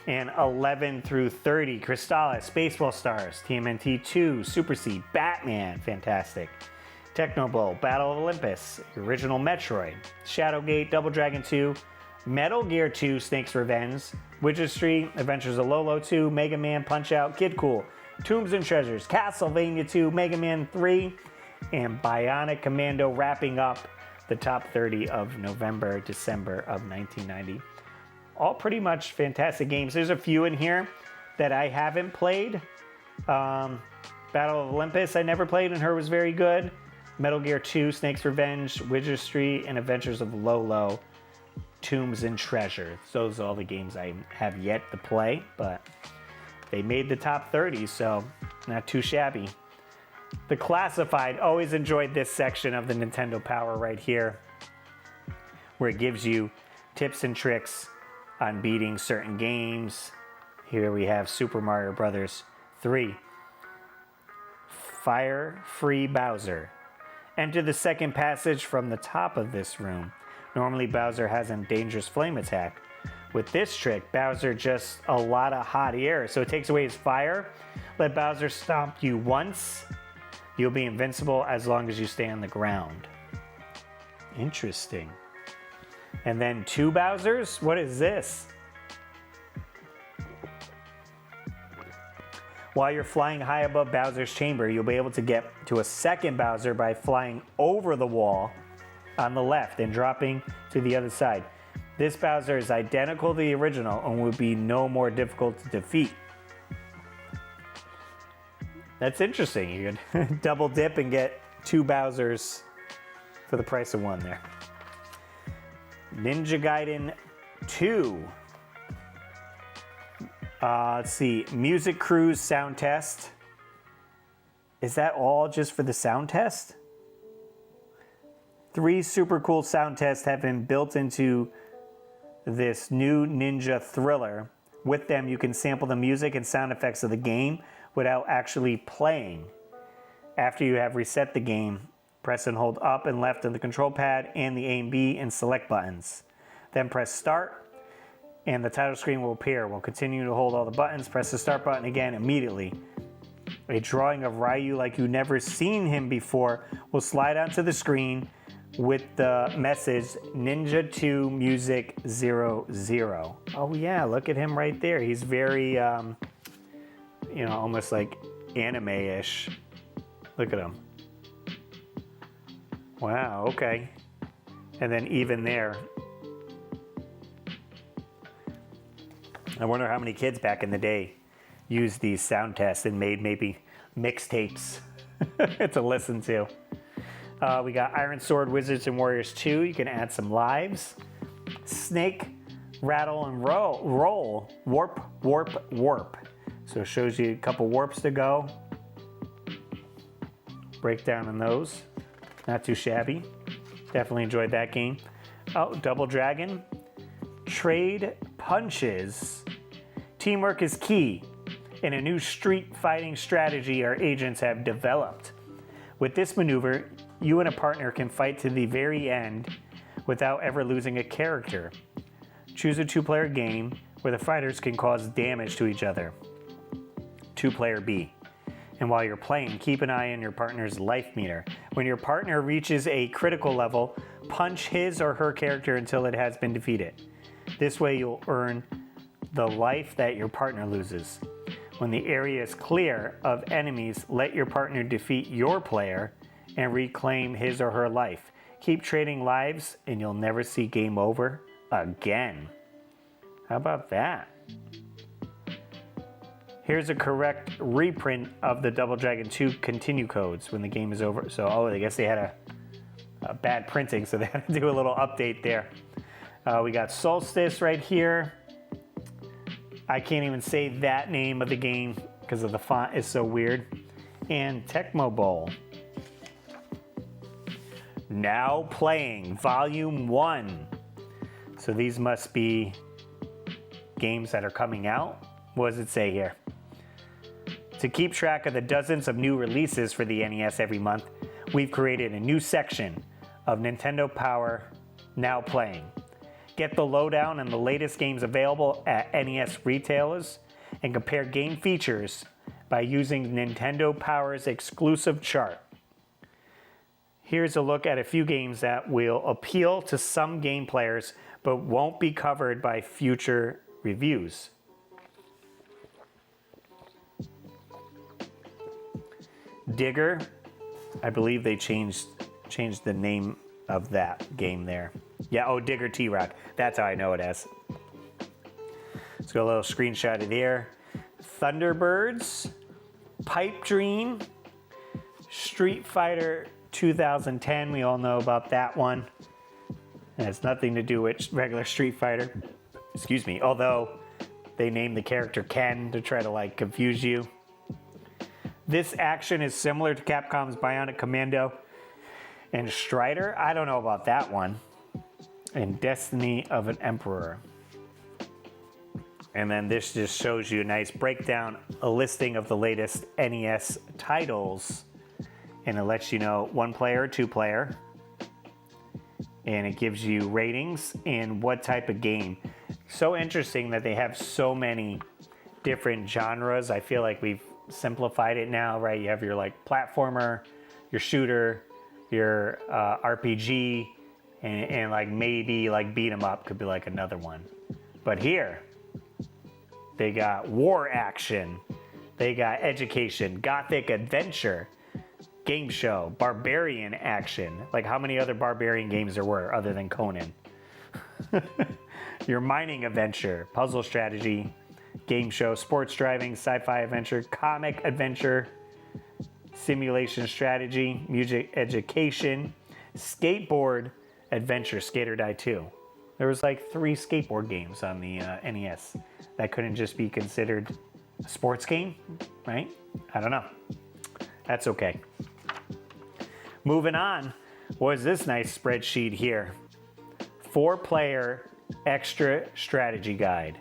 And 11 through 30, Crystallis, Baseball Stars, TMNT 2, Super C, Batman, fantastic. Techno Bowl, Battle of Olympus, original Metroid, Shadowgate, Double Dragon 2, Metal Gear 2, Snake's Revenge, Witcher Street, Adventures of Lolo 2, Mega Man, Punch-Out, Kid Cool, Tombs and Treasures, Castlevania 2, Mega Man 3, and Bionic Commando, wrapping up the top 30 of November, December of 1990. All pretty much fantastic games. There's a few in here that I haven't played. Battle of Olympus I never played and heard was very good. Metal Gear 2, Snake's Revenge, Witcher Street, and Adventures of Lolo, Tombs and Treasure. Those are all the games I have yet to play, but they made the top 30, so not too shabby. The Classified, always enjoyed this section of the Nintendo Power right here, where it gives you tips and tricks on beating certain games. Here we have Super Mario Brothers 3. Fire Free Bowser. Enter the second passage from the top of this room. Normally Bowser has a dangerous flame attack. With this trick, Bowser just a lot of hot air, so it takes away his fire. Let Bowser stomp you once. You'll be invincible as long as you stay on the ground. Interesting. And then 2 Bowsers? What is this? While you're flying high above Bowser's chamber, you'll be able to get to a second Bowser by flying over the wall on the left and dropping to the other side. This Bowser is identical to the original and would be no more difficult to defeat. That's interesting. You could double dip and get 2 Bowsers for the price of 1 there. Ninja Gaiden 2. Let's see. Music Cruise sound test. Is that all just for the sound test? 3 super cool sound tests have been built into this new Ninja Thriller. With them, you can sample the music and sound effects of the game without actually playing. After you have reset the game, press and hold up and left on the control pad and the A and B and select buttons. Then press start and the title screen will appear. We'll continue to hold all the buttons, press the start button again immediately. A drawing of Ryu like you've never seen him before will slide onto the screen with the message Ninja 2 Music 00. Oh yeah, look at him right there. He's very, almost like anime-ish. Look at him. Wow, okay. And then even there, I wonder how many kids back in the day used these sound tests and made maybe mixtapes to listen to. We got Iron Sword Wizards and Warriors 2. You can add some lives. Snake, Rattle, and Roll. Warp, Warp, Warp. So it shows you a couple warps to go. Breakdown on those. Not too shabby. Definitely enjoyed that game. Oh, Double Dragon. Trade Punches. Teamwork is key in a new street fighting strategy our agents have developed. With this maneuver, you and a partner can fight to the very end without ever losing a character. Choose a 2-player game where the fighters can cause damage to each other. 2-player B. And while you're playing, keep an eye on your partner's life meter. When your partner reaches a critical level, punch his or her character until it has been defeated. This way you'll earn the life that your partner loses. When the area is clear of enemies, let your partner defeat your player and reclaim his or her life. Keep trading lives and you'll never see game over again. How about that? Here's a correct reprint of the Double Dragon 2 continue codes when the game is over. So, I guess they had a bad printing, so they had to do a little update there. We got Solstice right here. I can't even say that name of the game because of the font is so weird. And Tecmo Bowl. Now Playing, Volume 1. So these must be games that are coming out. What does it say here? To keep track of the dozens of new releases for the NES every month, we've created a new section of Nintendo Power Now Playing. Get the lowdown on the latest games available at NES retailers and compare game features by using Nintendo Power's exclusive chart. Here's a look at a few games that will appeal to some game players, but won't be covered by future reviews. Digger, I believe they changed the name of that game there. Yeah, oh, Digger T-Rock. That's how I know it as. Let's go a little screenshot of there. Thunderbirds, Pipe Dream, Street Fighter 2010. We all know about that one. It has nothing to do with regular Street Fighter. Excuse me. Although they named the character Ken to try to like confuse you. This action is similar to Capcom's Bionic Commando and Strider. I don't know about that one. And Destiny of an Emperor. And then this just shows you a nice breakdown, a listing of the latest NES titles. And it lets you know 1 player, 2 player. And it gives you ratings and what type of game. So interesting that they have so many different genres. I feel like we've simplified it now, right? You have your like platformer, your shooter, your RPG, and like maybe like beat 'em up could be like another one. But here, they got war action, they got education, gothic adventure, game show, barbarian action. Like how many other barbarian games there were other than Conan? Your mining adventure, puzzle strategy, game show, sports driving, sci-fi adventure, comic adventure, simulation strategy, music education, skateboard adventure, Skater Die 2. There was like 3 skateboard games on the NES. That couldn't just be considered a sports game, right? I don't know. That's okay. Moving on, was this nice spreadsheet here? 4-player extra strategy guide.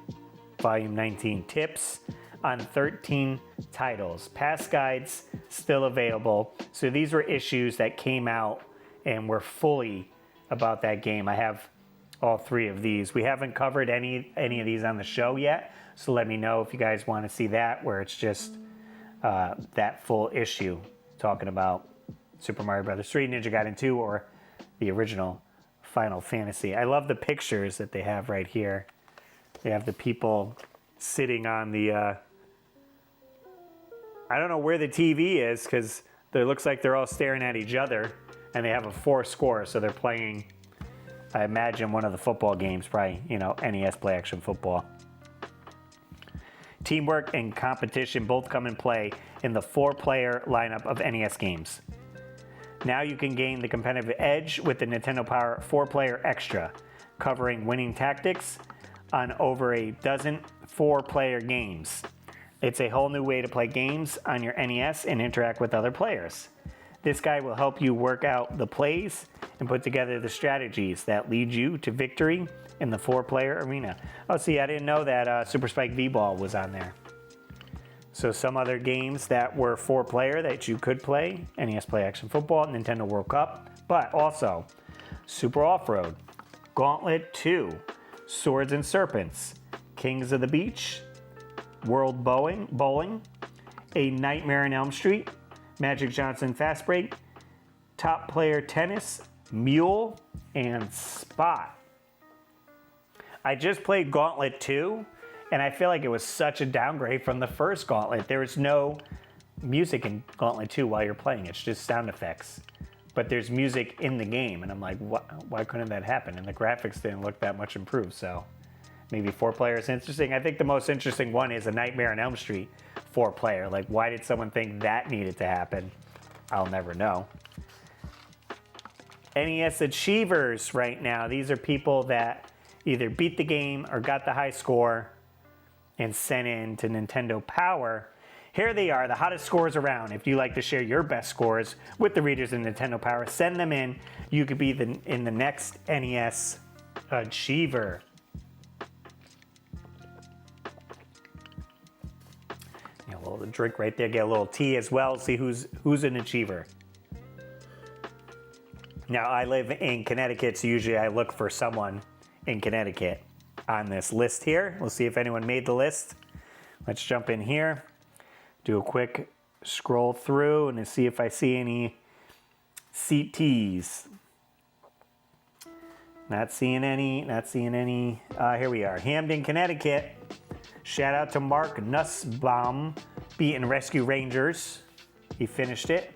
Volume 19, tips on 13 titles. Past guides still available. So these were issues that came out and were fully about that game. I have all 3 of these. We haven't covered any of these on the show yet, so let me know if you guys want to see that, where it's just that full issue talking about Super Mario Bros. 3, Ninja Gaiden 2, or the original Final Fantasy. I love the pictures that they have right here. They have the people sitting on the, I don't know where the TV is, because it looks like they're all staring at each other, and they have a 4 score, so they're playing, I imagine, one of the football games, probably, you know, NES Play Action Football. Teamwork and competition both come in play in the 4-player lineup of NES games. Now you can gain the competitive edge with the Nintendo Power 4-player extra, covering winning tactics on over a dozen 4-player games. It's a whole new way to play games on your NES and interact with other players. This guide will help you work out the plays and put together the strategies that lead you to victory in the 4-player arena. Oh, see, I didn't know that Super Spike V-Ball was on there. So some other games that were 4-player that you could play: NES Play Action Football, Nintendo World Cup, but also Super Off-Road, Gauntlet 2, Swords and Serpents, Kings of the Beach, World Bowling, A Nightmare on Elm Street, Magic Johnson Fast Break, Top Player Tennis, Mule, and Spot. I just played Gauntlet 2, and I feel like it was such a downgrade from the first Gauntlet. There was no music in Gauntlet 2 while you're playing. It's just sound effects. But there's music in the game, and I'm like, why couldn't that happen? And the graphics didn't look that much improved, so maybe 4-player is interesting. I think the most interesting one is A Nightmare on Elm Street 4-player. Like, why did someone think that needed to happen? I'll never know. NES Achievers right now. These are people that either beat the game or got the high score and sent in to Nintendo Power. Here they are, the hottest scores around. If you like to share your best scores with the readers in Nintendo Power, send them in. You could be in the next NES Achiever. You know, a little drink right there, get a little tea as well, see who's an achiever. Now, I live in Connecticut, so usually I look for someone in Connecticut on this list here. We'll see if anyone made the list. Let's jump in here, do a quick scroll through and see if I see any CTs. Not seeing any. Here we are. Hamden, Connecticut. Shout out to Mark Nussbaum beating Rescue Rangers. He finished it.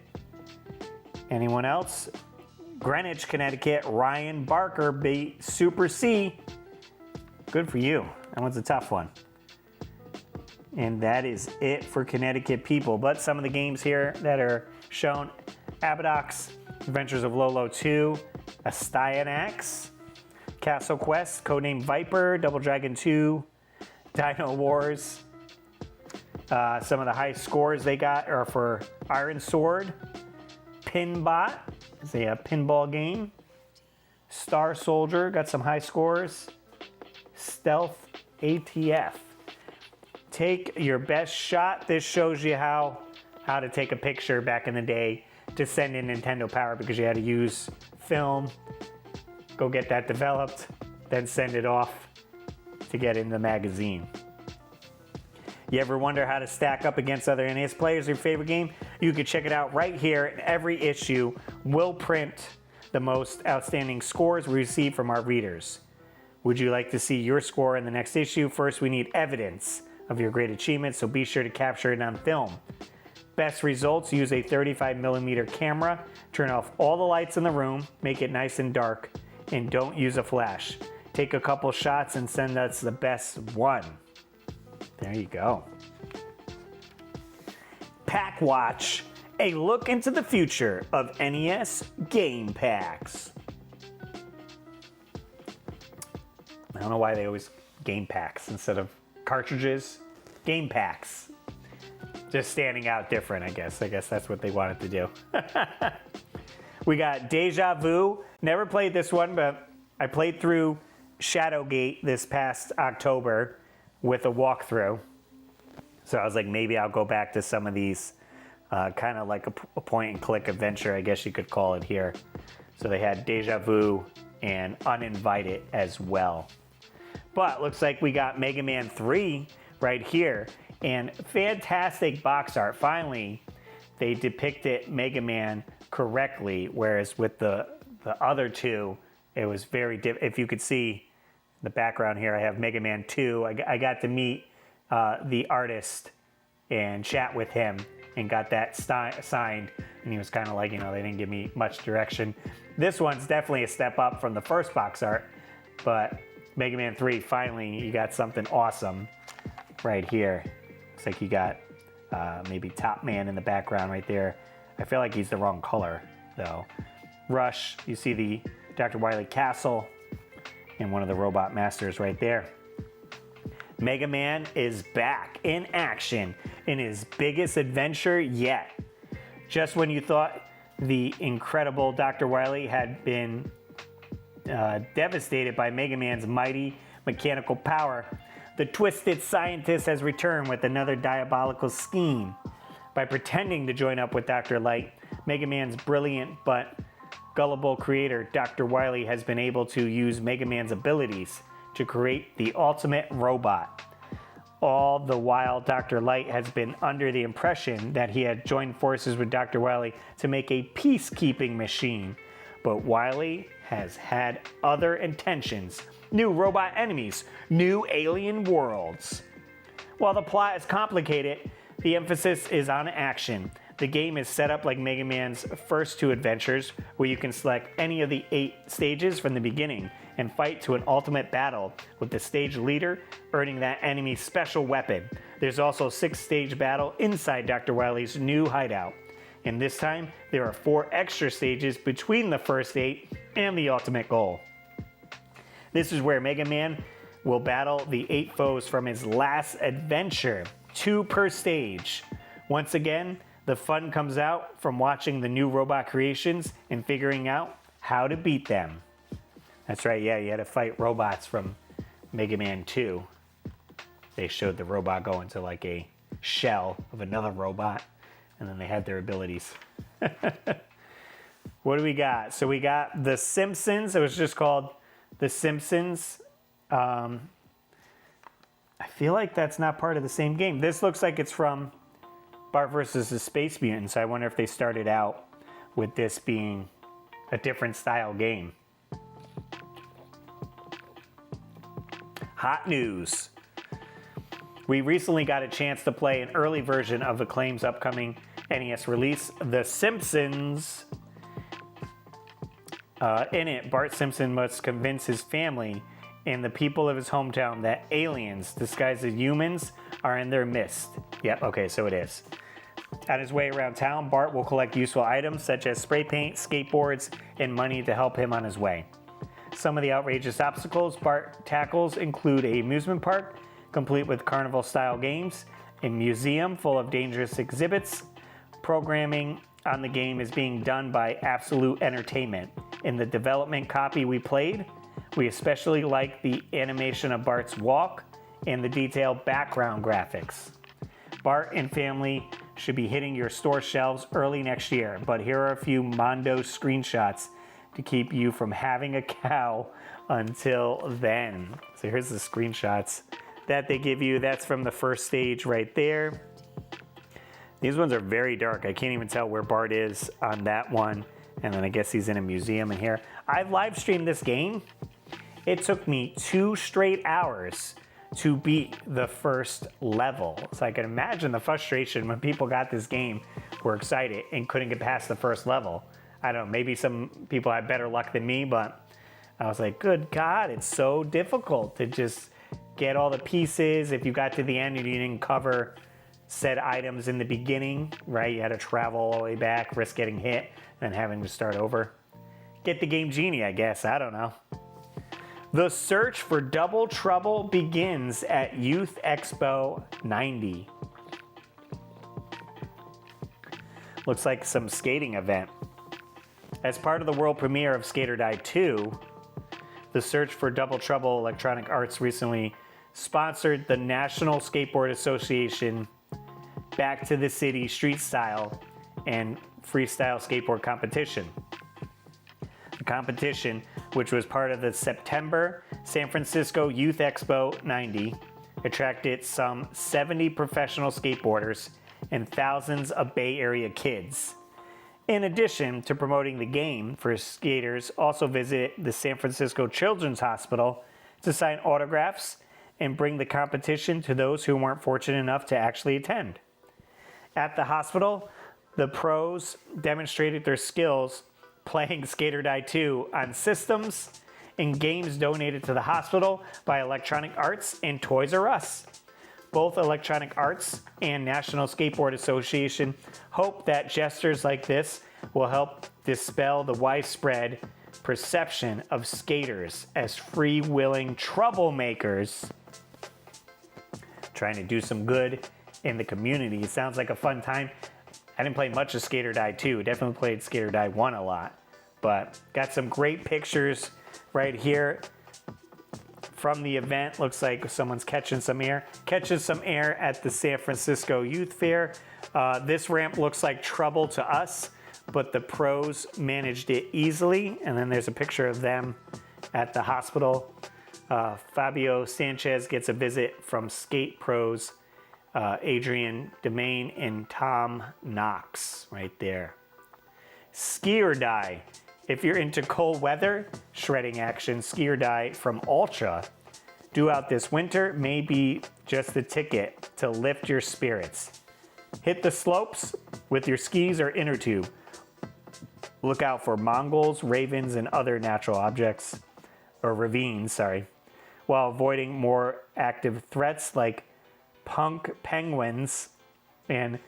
Anyone else? Greenwich, Connecticut. Ryan Barker beat Super C. Good for you. That one's a tough one. And that is it for Connecticut people. But some of the games here that are shown: Abadox, Adventures of Lolo 2, Astyanax, Castle Quest, Codename Viper, Double Dragon 2, Dino Wars. Some of the high scores they got are for Iron Sword, Pinbot, it's a pinball game, Star Soldier, got some high scores, Stealth ATF. Take your best shot. This shows you how to take a picture back in the day to send in Nintendo Power, because you had to use film, go get that developed, then send it off to get in the magazine. You ever wonder how to stack up against other NES players in your favorite game? You can check it out right here. Every issue will print the most outstanding scores we receive from our readers. Would you like to see your score in the next issue? First, we need evidence of your great achievements, so be sure to capture it on film. Best results: use a 35mm camera, turn off all the lights in the room, make it nice and dark, and don't use a flash. Take a couple shots and send us the best one. There you go. Pack Watch, a look into the future of NES game packs. I don't know why they always game packs instead of cartridges. Game packs. Just standing out different, I guess. I guess that's what they wanted to do. We got Deja Vu. Never played this one, but I played through Shadowgate this past October with a walkthrough. So I was like, maybe I'll go back to some of these, kind of like a point and click adventure, I guess you could call it here. So they had Deja Vu and Uninvited as well. But looks like we got Mega Man 3 right here, and fantastic box art. Finally, they depicted Mega Man correctly, whereas with the other two, it was very if you could see the background here, I have Mega Man 2. I got to meet the artist and chat with him and got that signed, and he was kind of like, they didn't give me much direction. This one's definitely a step up from the first box art, but Mega Man 3, finally, you got something awesome right here. Looks like you got maybe Top Man in the background right there. I feel like he's the wrong color, though. Rush, you see the Dr. Wily Castle and one of the Robot Masters right there. Mega Man is back in action in his biggest adventure yet. Just when you thought the incredible Dr. Wily had been devastated by Mega Man's mighty mechanical power, the twisted scientist has returned with another diabolical scheme. By pretending to join up with Dr. Light, Mega Man's brilliant but gullible creator, Dr. Wily, has been able to use Mega Man's abilities to create the ultimate robot. All the while, Dr. Light has been under the impression that he had joined forces with Dr. Wily to make a peacekeeping machine. But Wily has had other intentions. New robot enemies, new alien worlds. While the plot is complicated, the emphasis is on action. The game is set up like Mega Man's first two adventures, where you can select any of the 8 stages from the beginning and fight to an ultimate battle with the stage leader earning that enemy's special weapon. There's also a 6-stage battle inside Dr. Wily's new hideout. And this time, there are 4 extra stages between the first 8 and the ultimate goal. This is where Mega Man will battle the 8 foes from his last adventure, 2 per stage. Once again, the fun comes out from watching the new robot creations and figuring out how to beat them. That's right, yeah, you had to fight robots from Mega Man 2. They showed the robot go into like a shell of another robot, and then they had their abilities. What do we got? So we got The Simpsons. It was just called The Simpsons. I feel like that's not part of the same game. This looks like it's from Bart versus the Space Mutants. I wonder if they started out with this being a different style game. Hot news. We recently got a chance to play an early version of Acclaim's upcoming NES release, The Simpsons. In it, Bart Simpson must convince his family and the people of his hometown that aliens disguised as humans are in their midst. Yep, okay, so it is. On his way around town, Bart will collect useful items such as spray paint, skateboards, and money to help him on his way. Some of the outrageous obstacles Bart tackles include an amusement park, complete with carnival-style games, a museum full of dangerous exhibits. Programming on the game is being done by Absolute Entertainment. In the development copy we played, we especially liked the animation of Bart's walk and the detailed background graphics. Bart and family should be hitting your store shelves early next year, but here are a few Mondo screenshots to keep you from having a cow until then. So here's the screenshots that they give you. That's from the first stage right there. These ones are very dark. I can't even tell where Bart is on that one. And then I guess he's in a museum in here. I live streamed this game. It took me 2 straight hours to beat the first level. So I can imagine the frustration when people got this game, were excited and couldn't get past the first level. I don't know, maybe some people had better luck than me, but I was like, good God, it's so difficult to just get all the pieces. If you got to the end and you didn't cover said items in the beginning, right? You had to travel all the way back, risk getting hit, and having to start over. Get the Game Genie, I guess. I don't know. The search for Double Trouble begins at Youth Expo 90. Looks like some skating event. As part of the world premiere of Skater Die 2, the search for Double Trouble Electronic Arts recently sponsored the National Skateboard Association Back to the City Street Style and Freestyle Skateboard Competition. The competition, which was part of the September San Francisco Youth Expo 90, attracted some 70 professional skateboarders and thousands of Bay Area kids. In addition to promoting the game, for skaters also visit the San Francisco Children's Hospital to sign autographs and bring the competition to those who weren't fortunate enough to actually attend. At the hospital, the pros demonstrated their skills playing Skater Die 2 on systems and games donated to the hospital by Electronic Arts and Toys R Us. Both Electronic Arts and National Skateboard Association hope that gestures like this will help dispel the widespread perception of skaters as free-willing troublemakers trying to do some good in the community. It sounds like a fun time. I didn't play much of Skater Die 2. Definitely played Skater Die 1 a lot. But got some great pictures right here from the event. Looks like someone's catching some air. Catching some air at the San Francisco Youth Fair. This ramp looks like trouble to us, but the pros managed it easily. And then there's a picture of them at the hospital. Fabio Sanchez gets a visit from skate pros Adrian Demain and Tom Knox right there. Ski or Die. If you're into cold weather, shredding action, Ski or Die from Ultra, due out this winter, may be just the ticket to lift your spirits. Hit the slopes with your skis or inner tube. Look out for Mongols, ravens, and other natural objects, or ravines, while avoiding more active threats like punk penguins and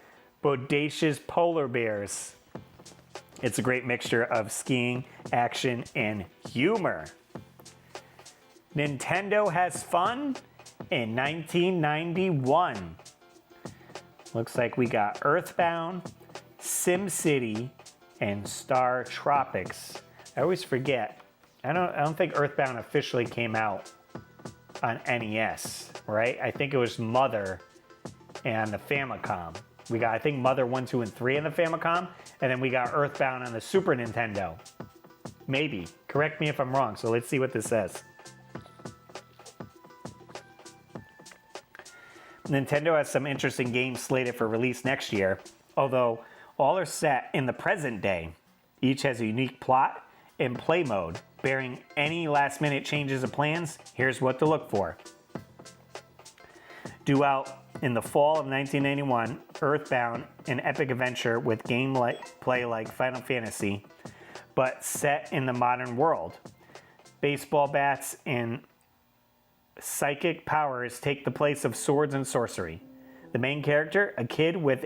bodacious polar bears. It's a great mixture of skiing, action, and humor. Nintendo has fun in 1991. Looks like we got Earthbound, SimCity, and Star Tropics. I always forget. I don't think Earthbound officially came out on NES, right? I think it was Mother and the Famicom. We got, I think, Mother 1, 2, and 3 on the Famicom, and then we got Earthbound on the Super Nintendo. Maybe. Correct me if I'm wrong, so let's see what this says. Nintendo has some interesting games slated for release next year, although all are set in the present day. Each has a unique plot and play mode. Bearing any last-minute changes of plans, here's what to look for. Due out in the fall of 1991, Earthbound, an epic adventure with gameplay like Final Fantasy, but set in the modern world. Baseball bats and psychic powers take the place of swords and sorcery. The main character, a kid with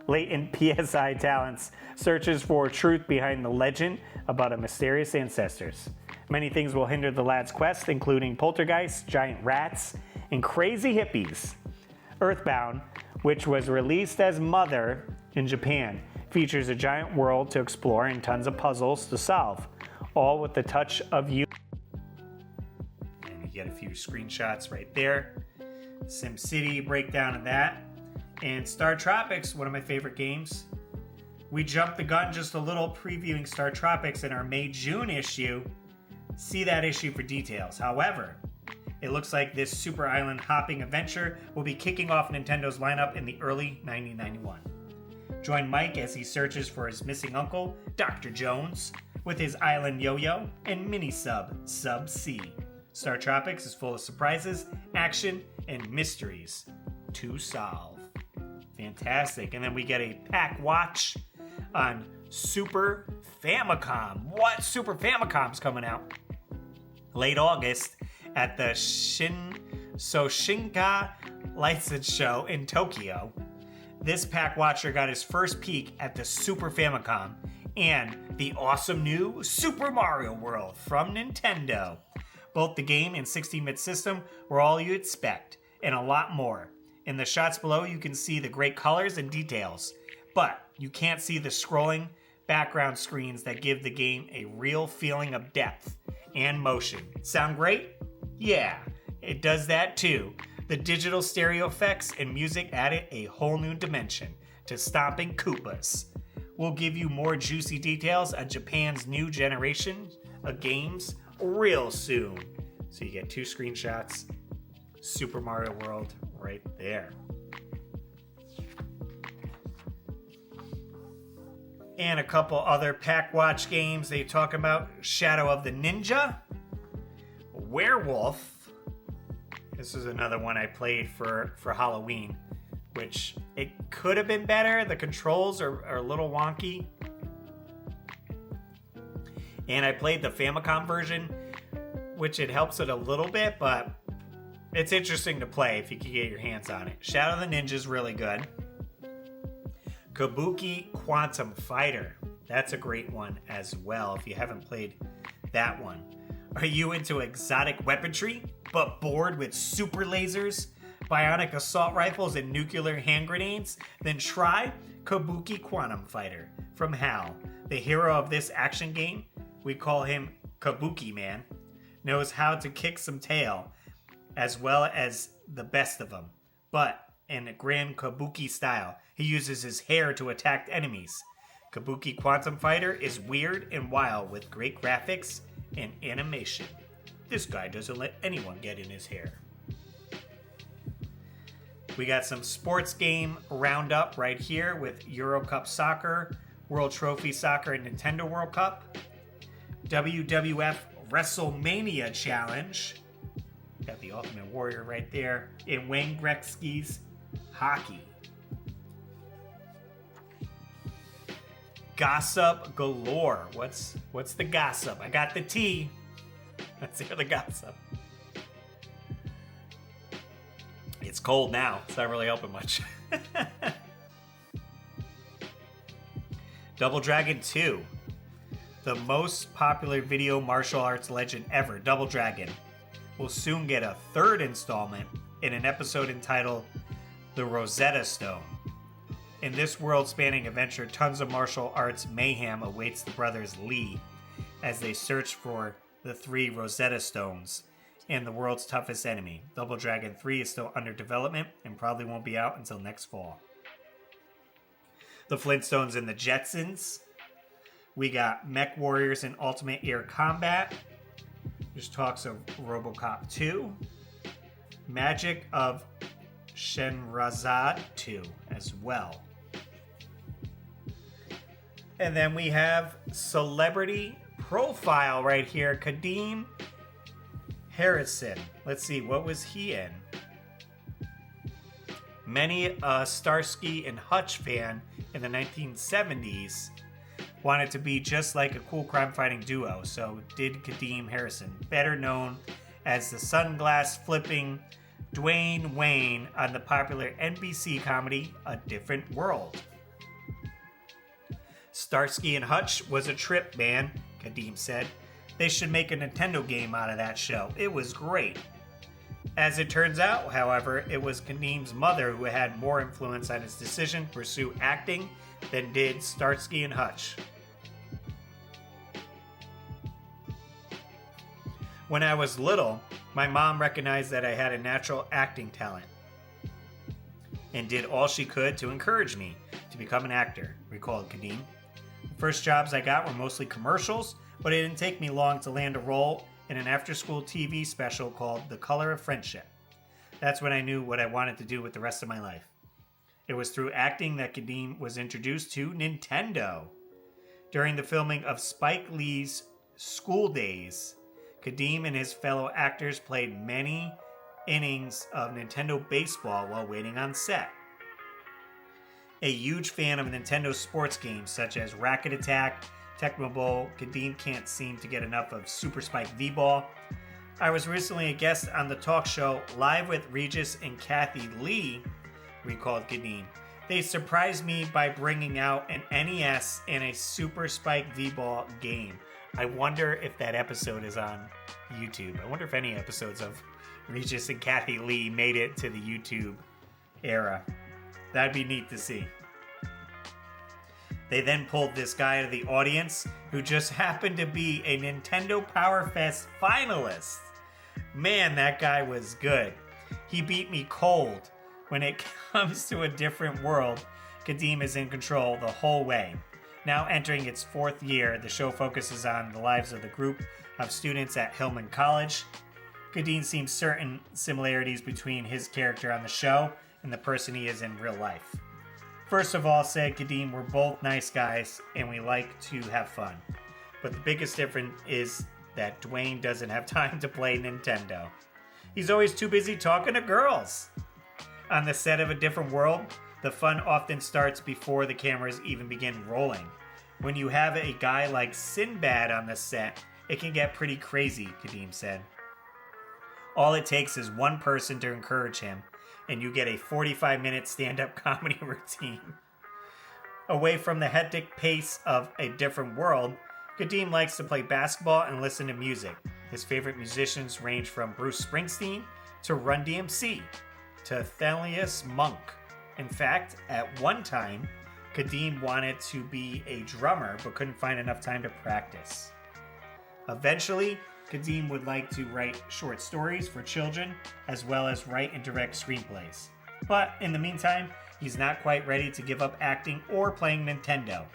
latent PSI talents, searches for truth behind the legend about a mysterious ancestors. Many things will hinder the lad's quest, including poltergeists, giant rats, and crazy hippies. Earthbound, which was released as Mother in Japan, features a giant world to explore and tons of puzzles to solve, all with the touch of you. And you get a few screenshots right there. SimCity breakdown of that. And Star Tropics, one of my favorite games. We jumped the gun just a little previewing Star Tropics in our May-June issue. See that issue for details. However, it looks like this super island hopping adventure will be kicking off Nintendo's lineup in the early 1991. Join Mike as he searches for his missing uncle, Dr. Jones, with his island yo-yo and mini-sub, Sub C. Star Tropics is full of surprises, action, and mysteries to solve. Fantastic. And then we get a pack watch on Super Famicom. What? Super Famicom's coming out late August at the Soshinka License Show in Tokyo. This pack watcher got his first peek at the Super Famicom and the awesome new Super Mario World from Nintendo. Both the game and 16-bit system were all you expect, and a lot more. In the shots below, you can see the great colors and details, but you can't see the scrolling background screens that give the game a real feeling of depth and motion. Sound great? Yeah, it does that too. The digital stereo effects and music added a whole new dimension to Stomping Koopas. We'll give you more juicy details on Japan's new generation of games real soon. So you get two screenshots, Super Mario World right there. And a couple other pack watch games they talk about. Shadow of the Ninja, Werewolf. This is another one I played for Halloween, which it could have been better. The controls are a little wonky. And I played the Famicom version, which it helps it a little bit, but it's interesting to play if you can get your hands on it. Shadow of the Ninja is really good. Kabuki Quantum Fighter. That's a great one as well if you haven't played that one. Are you into exotic weaponry but bored with super lasers, bionic assault rifles, and nuclear hand grenades? Then try Kabuki Quantum Fighter from HAL. The hero of this action game, we call him Kabuki Man, knows how to kick some tail as well as the best of them, but in a grand Kabuki style. He uses his hair to attack enemies. Kabuki Quantum Fighter is weird and wild with great graphics and animation. This guy doesn't let anyone get in his hair. We got some sports game roundup right here with Euro Cup Soccer, World Trophy Soccer, and Nintendo World Cup. WWF WrestleMania Challenge. Got the Ultimate Warrior right there. And Wayne Gretzky's hockey. Gossip galore. What's the gossip? I got the tea. Let's hear the gossip. It's cold now. It's not really helping much. Double Dragon 2. The most popular video martial arts legend ever, Double Dragon, will soon get a third installment in an episode entitled The Rosetta Stone. In this world-spanning adventure, tons of martial arts mayhem awaits the brothers Lee as they search for the 3 Rosetta Stones and the world's toughest enemy. Double Dragon 3 is still under development and probably won't be out until next fall. The Flintstones and the Jetsons. We got Mech Warriors and Ultimate Air Combat. There's talks of RoboCop 2. Magic of Shenrazad 2 as well. And then we have celebrity profile right here. Kadeem Harrison. Let's see, what was he in? Many a Starsky and Hutch fan in the 1970s wanted to be just like a cool crime-fighting duo, so did Kadeem Harrison, better known as the sunglass flipping Dwayne Wayne on the popular NBC comedy A Different World. Starsky and Hutch was a trip, man, Kadeem said. They should make a Nintendo game out of that show. It was great. As it turns out, however, it was Kadeem's mother who had more influence on his decision to pursue acting than did Starsky and Hutch. When I was little, my mom recognized that I had a natural acting talent and did all she could to encourage me to become an actor, recalled Kadeem. The first jobs I got were mostly commercials, but it didn't take me long to land a role in an after-school TV special called The Color of Friendship. That's when I knew what I wanted to do with the rest of my life. It was through acting that Kadeem was introduced to Nintendo. During the filming of Spike Lee's School Days, Kadeem and his fellow actors played many innings of Nintendo baseball while waiting on set. A huge fan of Nintendo sports games such as Racket Attack, Tecmo Bowl, Kadeem can't seem to get enough of Super Spike V-Ball. I was recently a guest on the talk show Live with Regis and Kathy Lee, recalled Kadeem. They surprised me by bringing out an NES and a Super Spike V-Ball game. I wonder if that episode is on YouTube. I wonder if any episodes of Regis and Kathy Lee made it to the YouTube era. That'd be neat to see. They then pulled this guy out of the audience who just happened to be a Nintendo Power Fest finalist. Man, that guy was good. He beat me cold. When it comes to A Different World, Kadeem is in control the whole way. Now entering its fourth year, the show focuses on the lives of the group of students at Hillman College. Kadeem sees certain similarities between his character on the show and the person he is in real life. First of all, said Kadeem, we're both nice guys and we like to have fun. But the biggest difference is that Dwayne doesn't have time to play Nintendo. He's always too busy talking to girls. On the set of A Different World, the fun often starts before the cameras even begin rolling. When you have a guy like Sinbad on the set, it can get pretty crazy, Kadeem said. All it takes is one person to encourage him, and you get a 45-minute stand-up comedy routine. Away from the hectic pace of A Different World, Kadeem likes to play basketball and listen to music. His favorite musicians range from Bruce Springsteen to Run DMC to Thelonious Monk. In fact, at one time, Kadeem wanted to be a drummer but couldn't find enough time to practice. Eventually, Kadeem would like to write short stories for children as well as write and direct screenplays. But in the meantime, he's not quite ready to give up acting or playing Nintendo.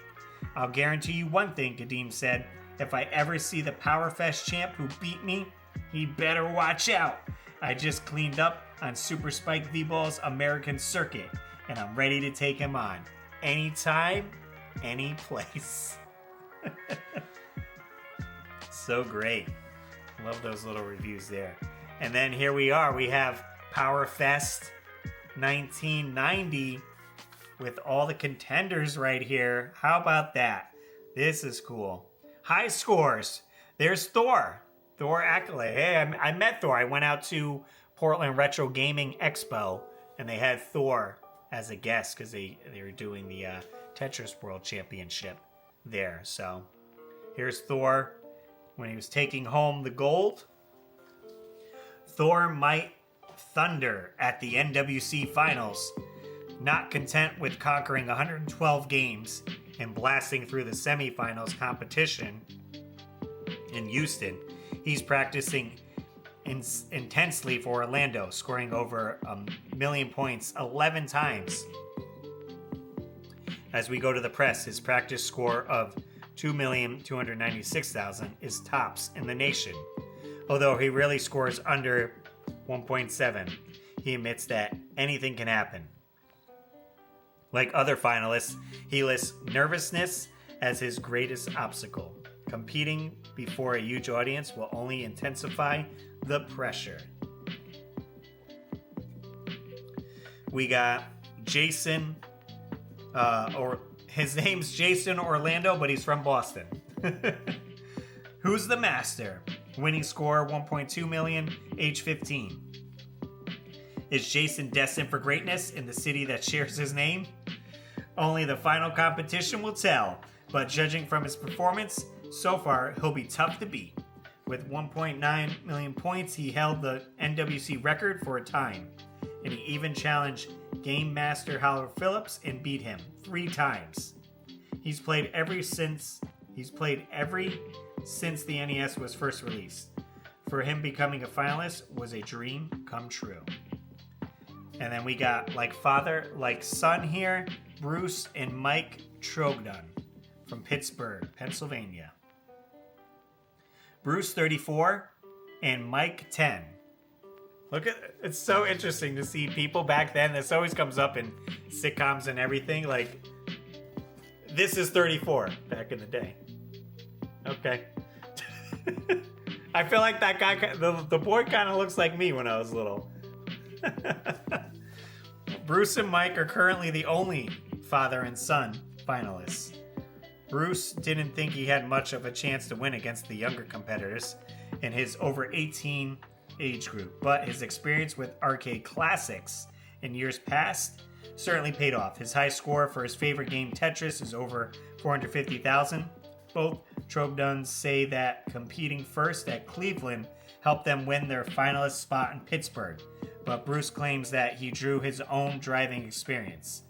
I'll guarantee you one thing, Kadeem said. If I ever see the Power Fest champ who beat me, he better watch out. I just cleaned up on Super Spike V-Ball's American Circuit, and I'm ready to take him on. Anytime, any place. So great. Love those little reviews there. And then here we are. We have Power Fest 1990 with all the contenders right here. How about that? This is cool. High scores. There's Thor. Thor Accolade. Hey, I met Thor. I went out to Portland Retro Gaming Expo, and they had Thor as a guest because they were doing the Tetris World Championship there. So here's Thor when he was taking home the gold. Thor might thunder at the NWC Finals. Not content with conquering 112 games and blasting through the semifinals competition in Houston, he's practicing intensely for Orlando, scoring over 1,000,000 points 11 times. As we go to the press, his practice score of 2,296,000 is tops in the nation. Although he really scores under 1.7, he admits that anything can happen. Like other finalists, he lists nervousness as his greatest obstacle. Competing before a huge audience will only intensify the pressure. We got Jason, or his name's Jason Orlando, but he's from Boston. Who's the master? Winning score 1.2 million, age 15. Is Jason destined for greatness in the city that shares his name? Only the final competition will tell, but judging from his performance so far, he'll be tough to beat. With 1.9 million points, he held the NWC record for a time, and he even challenged Game Master Howard Phillips and beat him 3 times. He's played every since the NES was first released. For him, becoming a finalist was a dream come true. And then we got like father, like son here, Bruce and Mike Trogdon from Pittsburgh, Pennsylvania. Bruce 34 and Mike 10. Look at it's so interesting to see people back then. This always comes up in sitcoms and everything. Like, this is 34 back in the day. Okay. I feel like that guy, the boy kind of looks like me when I was little. Bruce and Mike are currently the only father and son finalists. Bruce didn't think he had much of a chance to win against the younger competitors in his over 18 age group, but his experience with arcade classics in years past certainly paid off. His high score for his favorite game, Tetris, is over 450,000. Both Trogdons say that competing first at Cleveland helped them win their finalist spot in Pittsburgh, but Bruce claims that he drew his own driving experience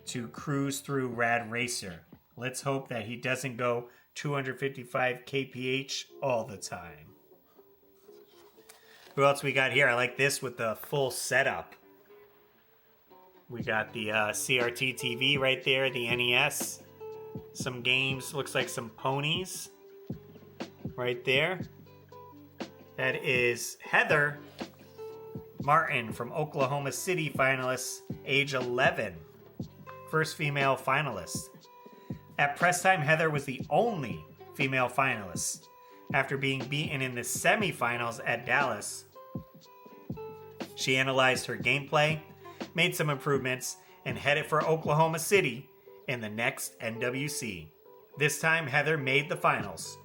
to cruise through Rad Racer. Let's hope that he doesn't go 255 kph all the time. Who else we got here? I like this with the full setup. We got the CRT TV right there, the NES. Some games, looks like some ponies right there. That is Heather Martin from Oklahoma City, finalist, age 11. First female finalist. At press time, Heather was the only female finalist. After being beaten in the semifinals at Dallas, she analyzed her gameplay, made some improvements, and headed for Oklahoma City in the next NWC. This time, Heather made the finals.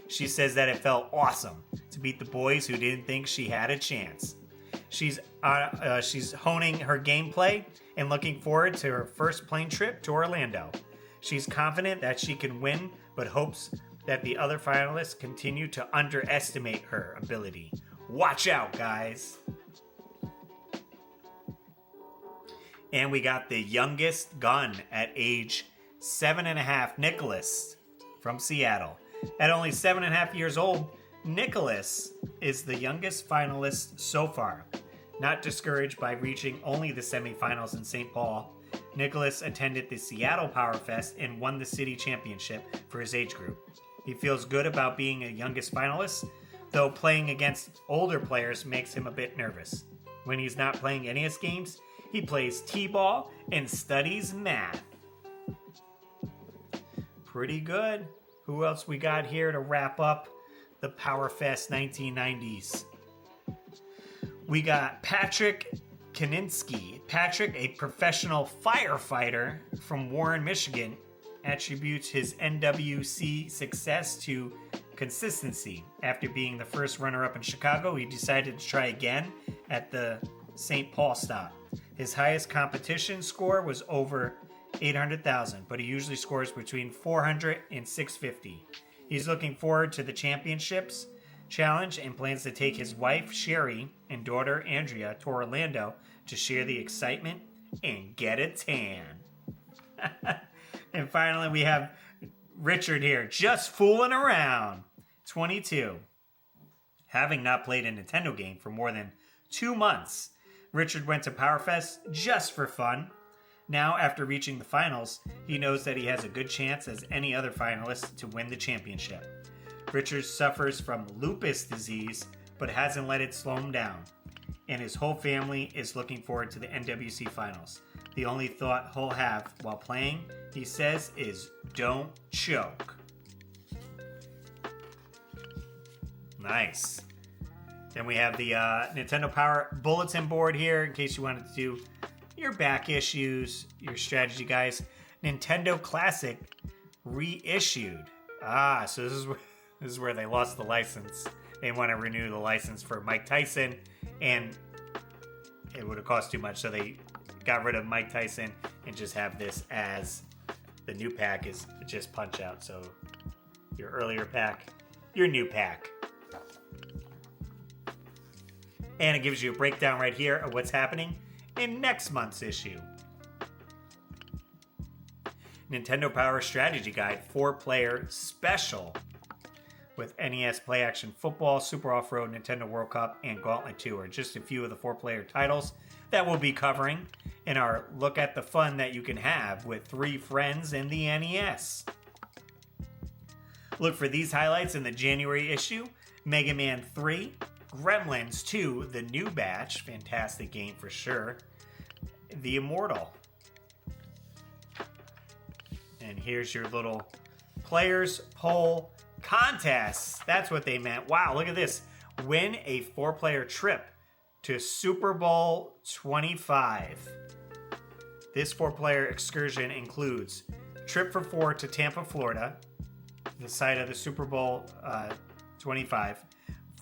She says that it felt awesome to beat the boys who didn't think she had a chance. She's honing her gameplay and looking forward to her first plane trip to Orlando. She's confident that she can win, but hopes that the other finalists continue to underestimate her ability. Watch out, guys! And we got the youngest gun at age 7.5, Nicholas from Seattle. At only 7.5 years old, Nicholas is the youngest finalist so far. Not discouraged by reaching only the semifinals in St. Paul, Nicholas attended the Seattle Power Fest and won the city championship for his age group. He feels good about being a youngest finalist, though playing against older players makes him a bit nervous. When he's not playing NES games, he plays T-ball and studies math. Pretty good. Who else we got here to wrap up the Power Fest 1990s? We got Patrick Kaninsky. Patrick, a professional firefighter from Warren, Michigan, attributes his NWC success to consistency. After being the first runner-up in Chicago, he decided to try again at the St. Paul stop. His highest competition score was over 800,000, but he usually scores between 400 and 650. He's looking forward to the championships challenge and plans to take his wife Sherry and daughter Andrea to Orlando to share the excitement and get a tan. And finally, we have Richard here, just fooling around, 22. Having not played a Nintendo game for more than 2 months, Richard went to PowerFest just for fun. Now, after reaching the finals, he knows that he has a good chance as any other finalist to win the championship. Richard suffers from lupus disease, but hasn't let it slow him down, and his whole family is looking forward to the NWC finals. The only thought he'll have while playing, he says, is don't choke. Nice. Then we have the Nintendo Power bulletin board here in case you wanted to do your back issues, your strategy guys. Nintendo Classic reissued. So this is where they lost the license. They want to renew the license for Mike Tyson, and it would have cost too much, so they got rid of Mike Tyson and just have this as the new pack is just Punch Out. So your earlier pack, your new pack. And it gives you a breakdown right here of what's happening in next month's issue. Nintendo Power Strategy Guide 4-player special with NES Play Action Football, Super Off-Road, Nintendo World Cup, and Gauntlet 2 are just a few of the 4-player titles that we'll be covering in our look at the fun that you can have with 3 friends in the NES. Look for these highlights in the January issue: Mega Man 3, Gremlins 2, the new batch, fantastic game for sure, The Immortal. And here's your little players poll contest. That's what they meant. Wow, look at this. Win a 4-player trip to Super Bowl 25. This 4-player excursion includes trip for 4 to Tampa, Florida, the site of the Super Bowl 25,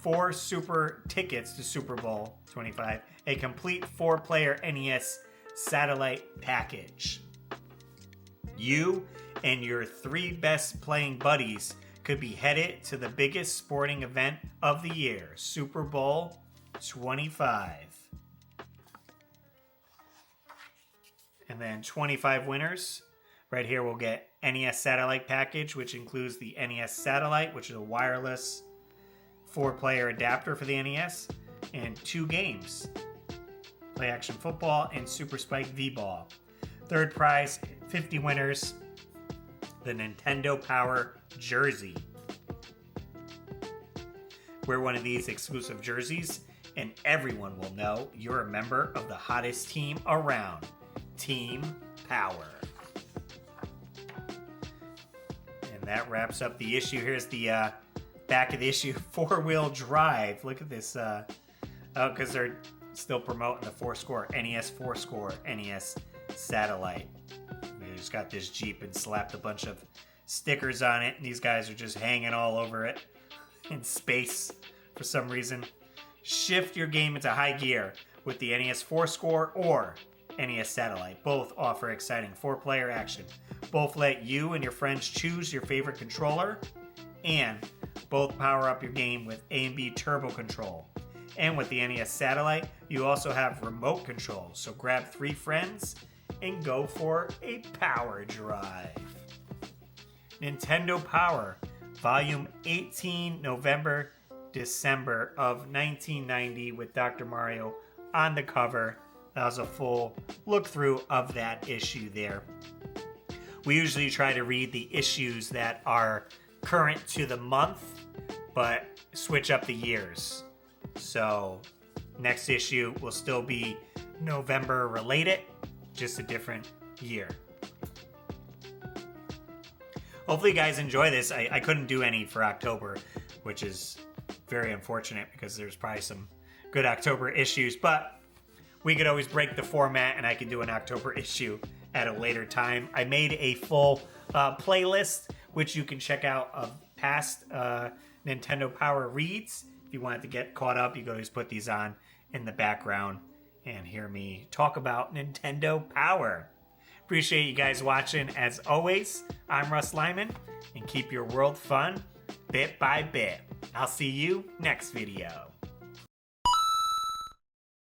4 super tickets to Super Bowl 25, a complete 4-player NES satellite package. You and your 3 best playing buddies could be headed to the biggest sporting event of the year, Super Bowl 25. And then 25 winners. Right here we'll get NES Satellite Package, which includes the NES Satellite, which is a wireless 4-player adapter for the NES, and 2 games, Play Action Football and Super Spike V-Ball. Third prize, 50 winners, the Nintendo Power jersey. Wear one of these exclusive jerseys and everyone will know you're a member of the hottest team around, Team Power. And that wraps up the issue. Here's the back of the issue, 4-wheel drive. Look at this. Because they're still promoting the 4-score, NES 4-score, NES Satellite. They just got this Jeep and slapped a bunch of stickers on it, and these guys are just hanging all over it in space for some reason. Shift your game into high gear with the NES 4-score or NES Satellite. Both offer exciting 4-player action. Both let you and your friends choose your favorite controller, and both power up your game with A and B turbo control. And with the NES Satellite, you also have remote control. So grab 3 friends and go for a power drive. Nintendo Power, Volume 18, November, December of 1990, with Dr. Mario on the cover. That was a full look through of that issue there. We usually try to read the issues that are current to the month, but switch up the years. So next issue will still be November related, just a different year. Hopefully you guys enjoy this. I couldn't do any for October, which is very unfortunate because there's probably some good October issues, but we could always break the format and I could do an October issue at a later time. I made a full playlist, which you can check out of past Nintendo Power reads. If you wanted to get caught up, you could always put these on in the background and hear me talk about Nintendo Power. Appreciate you guys watching. As always, I'm Russ Lyman, and keep your world fun bit by bit. I'll see you next video.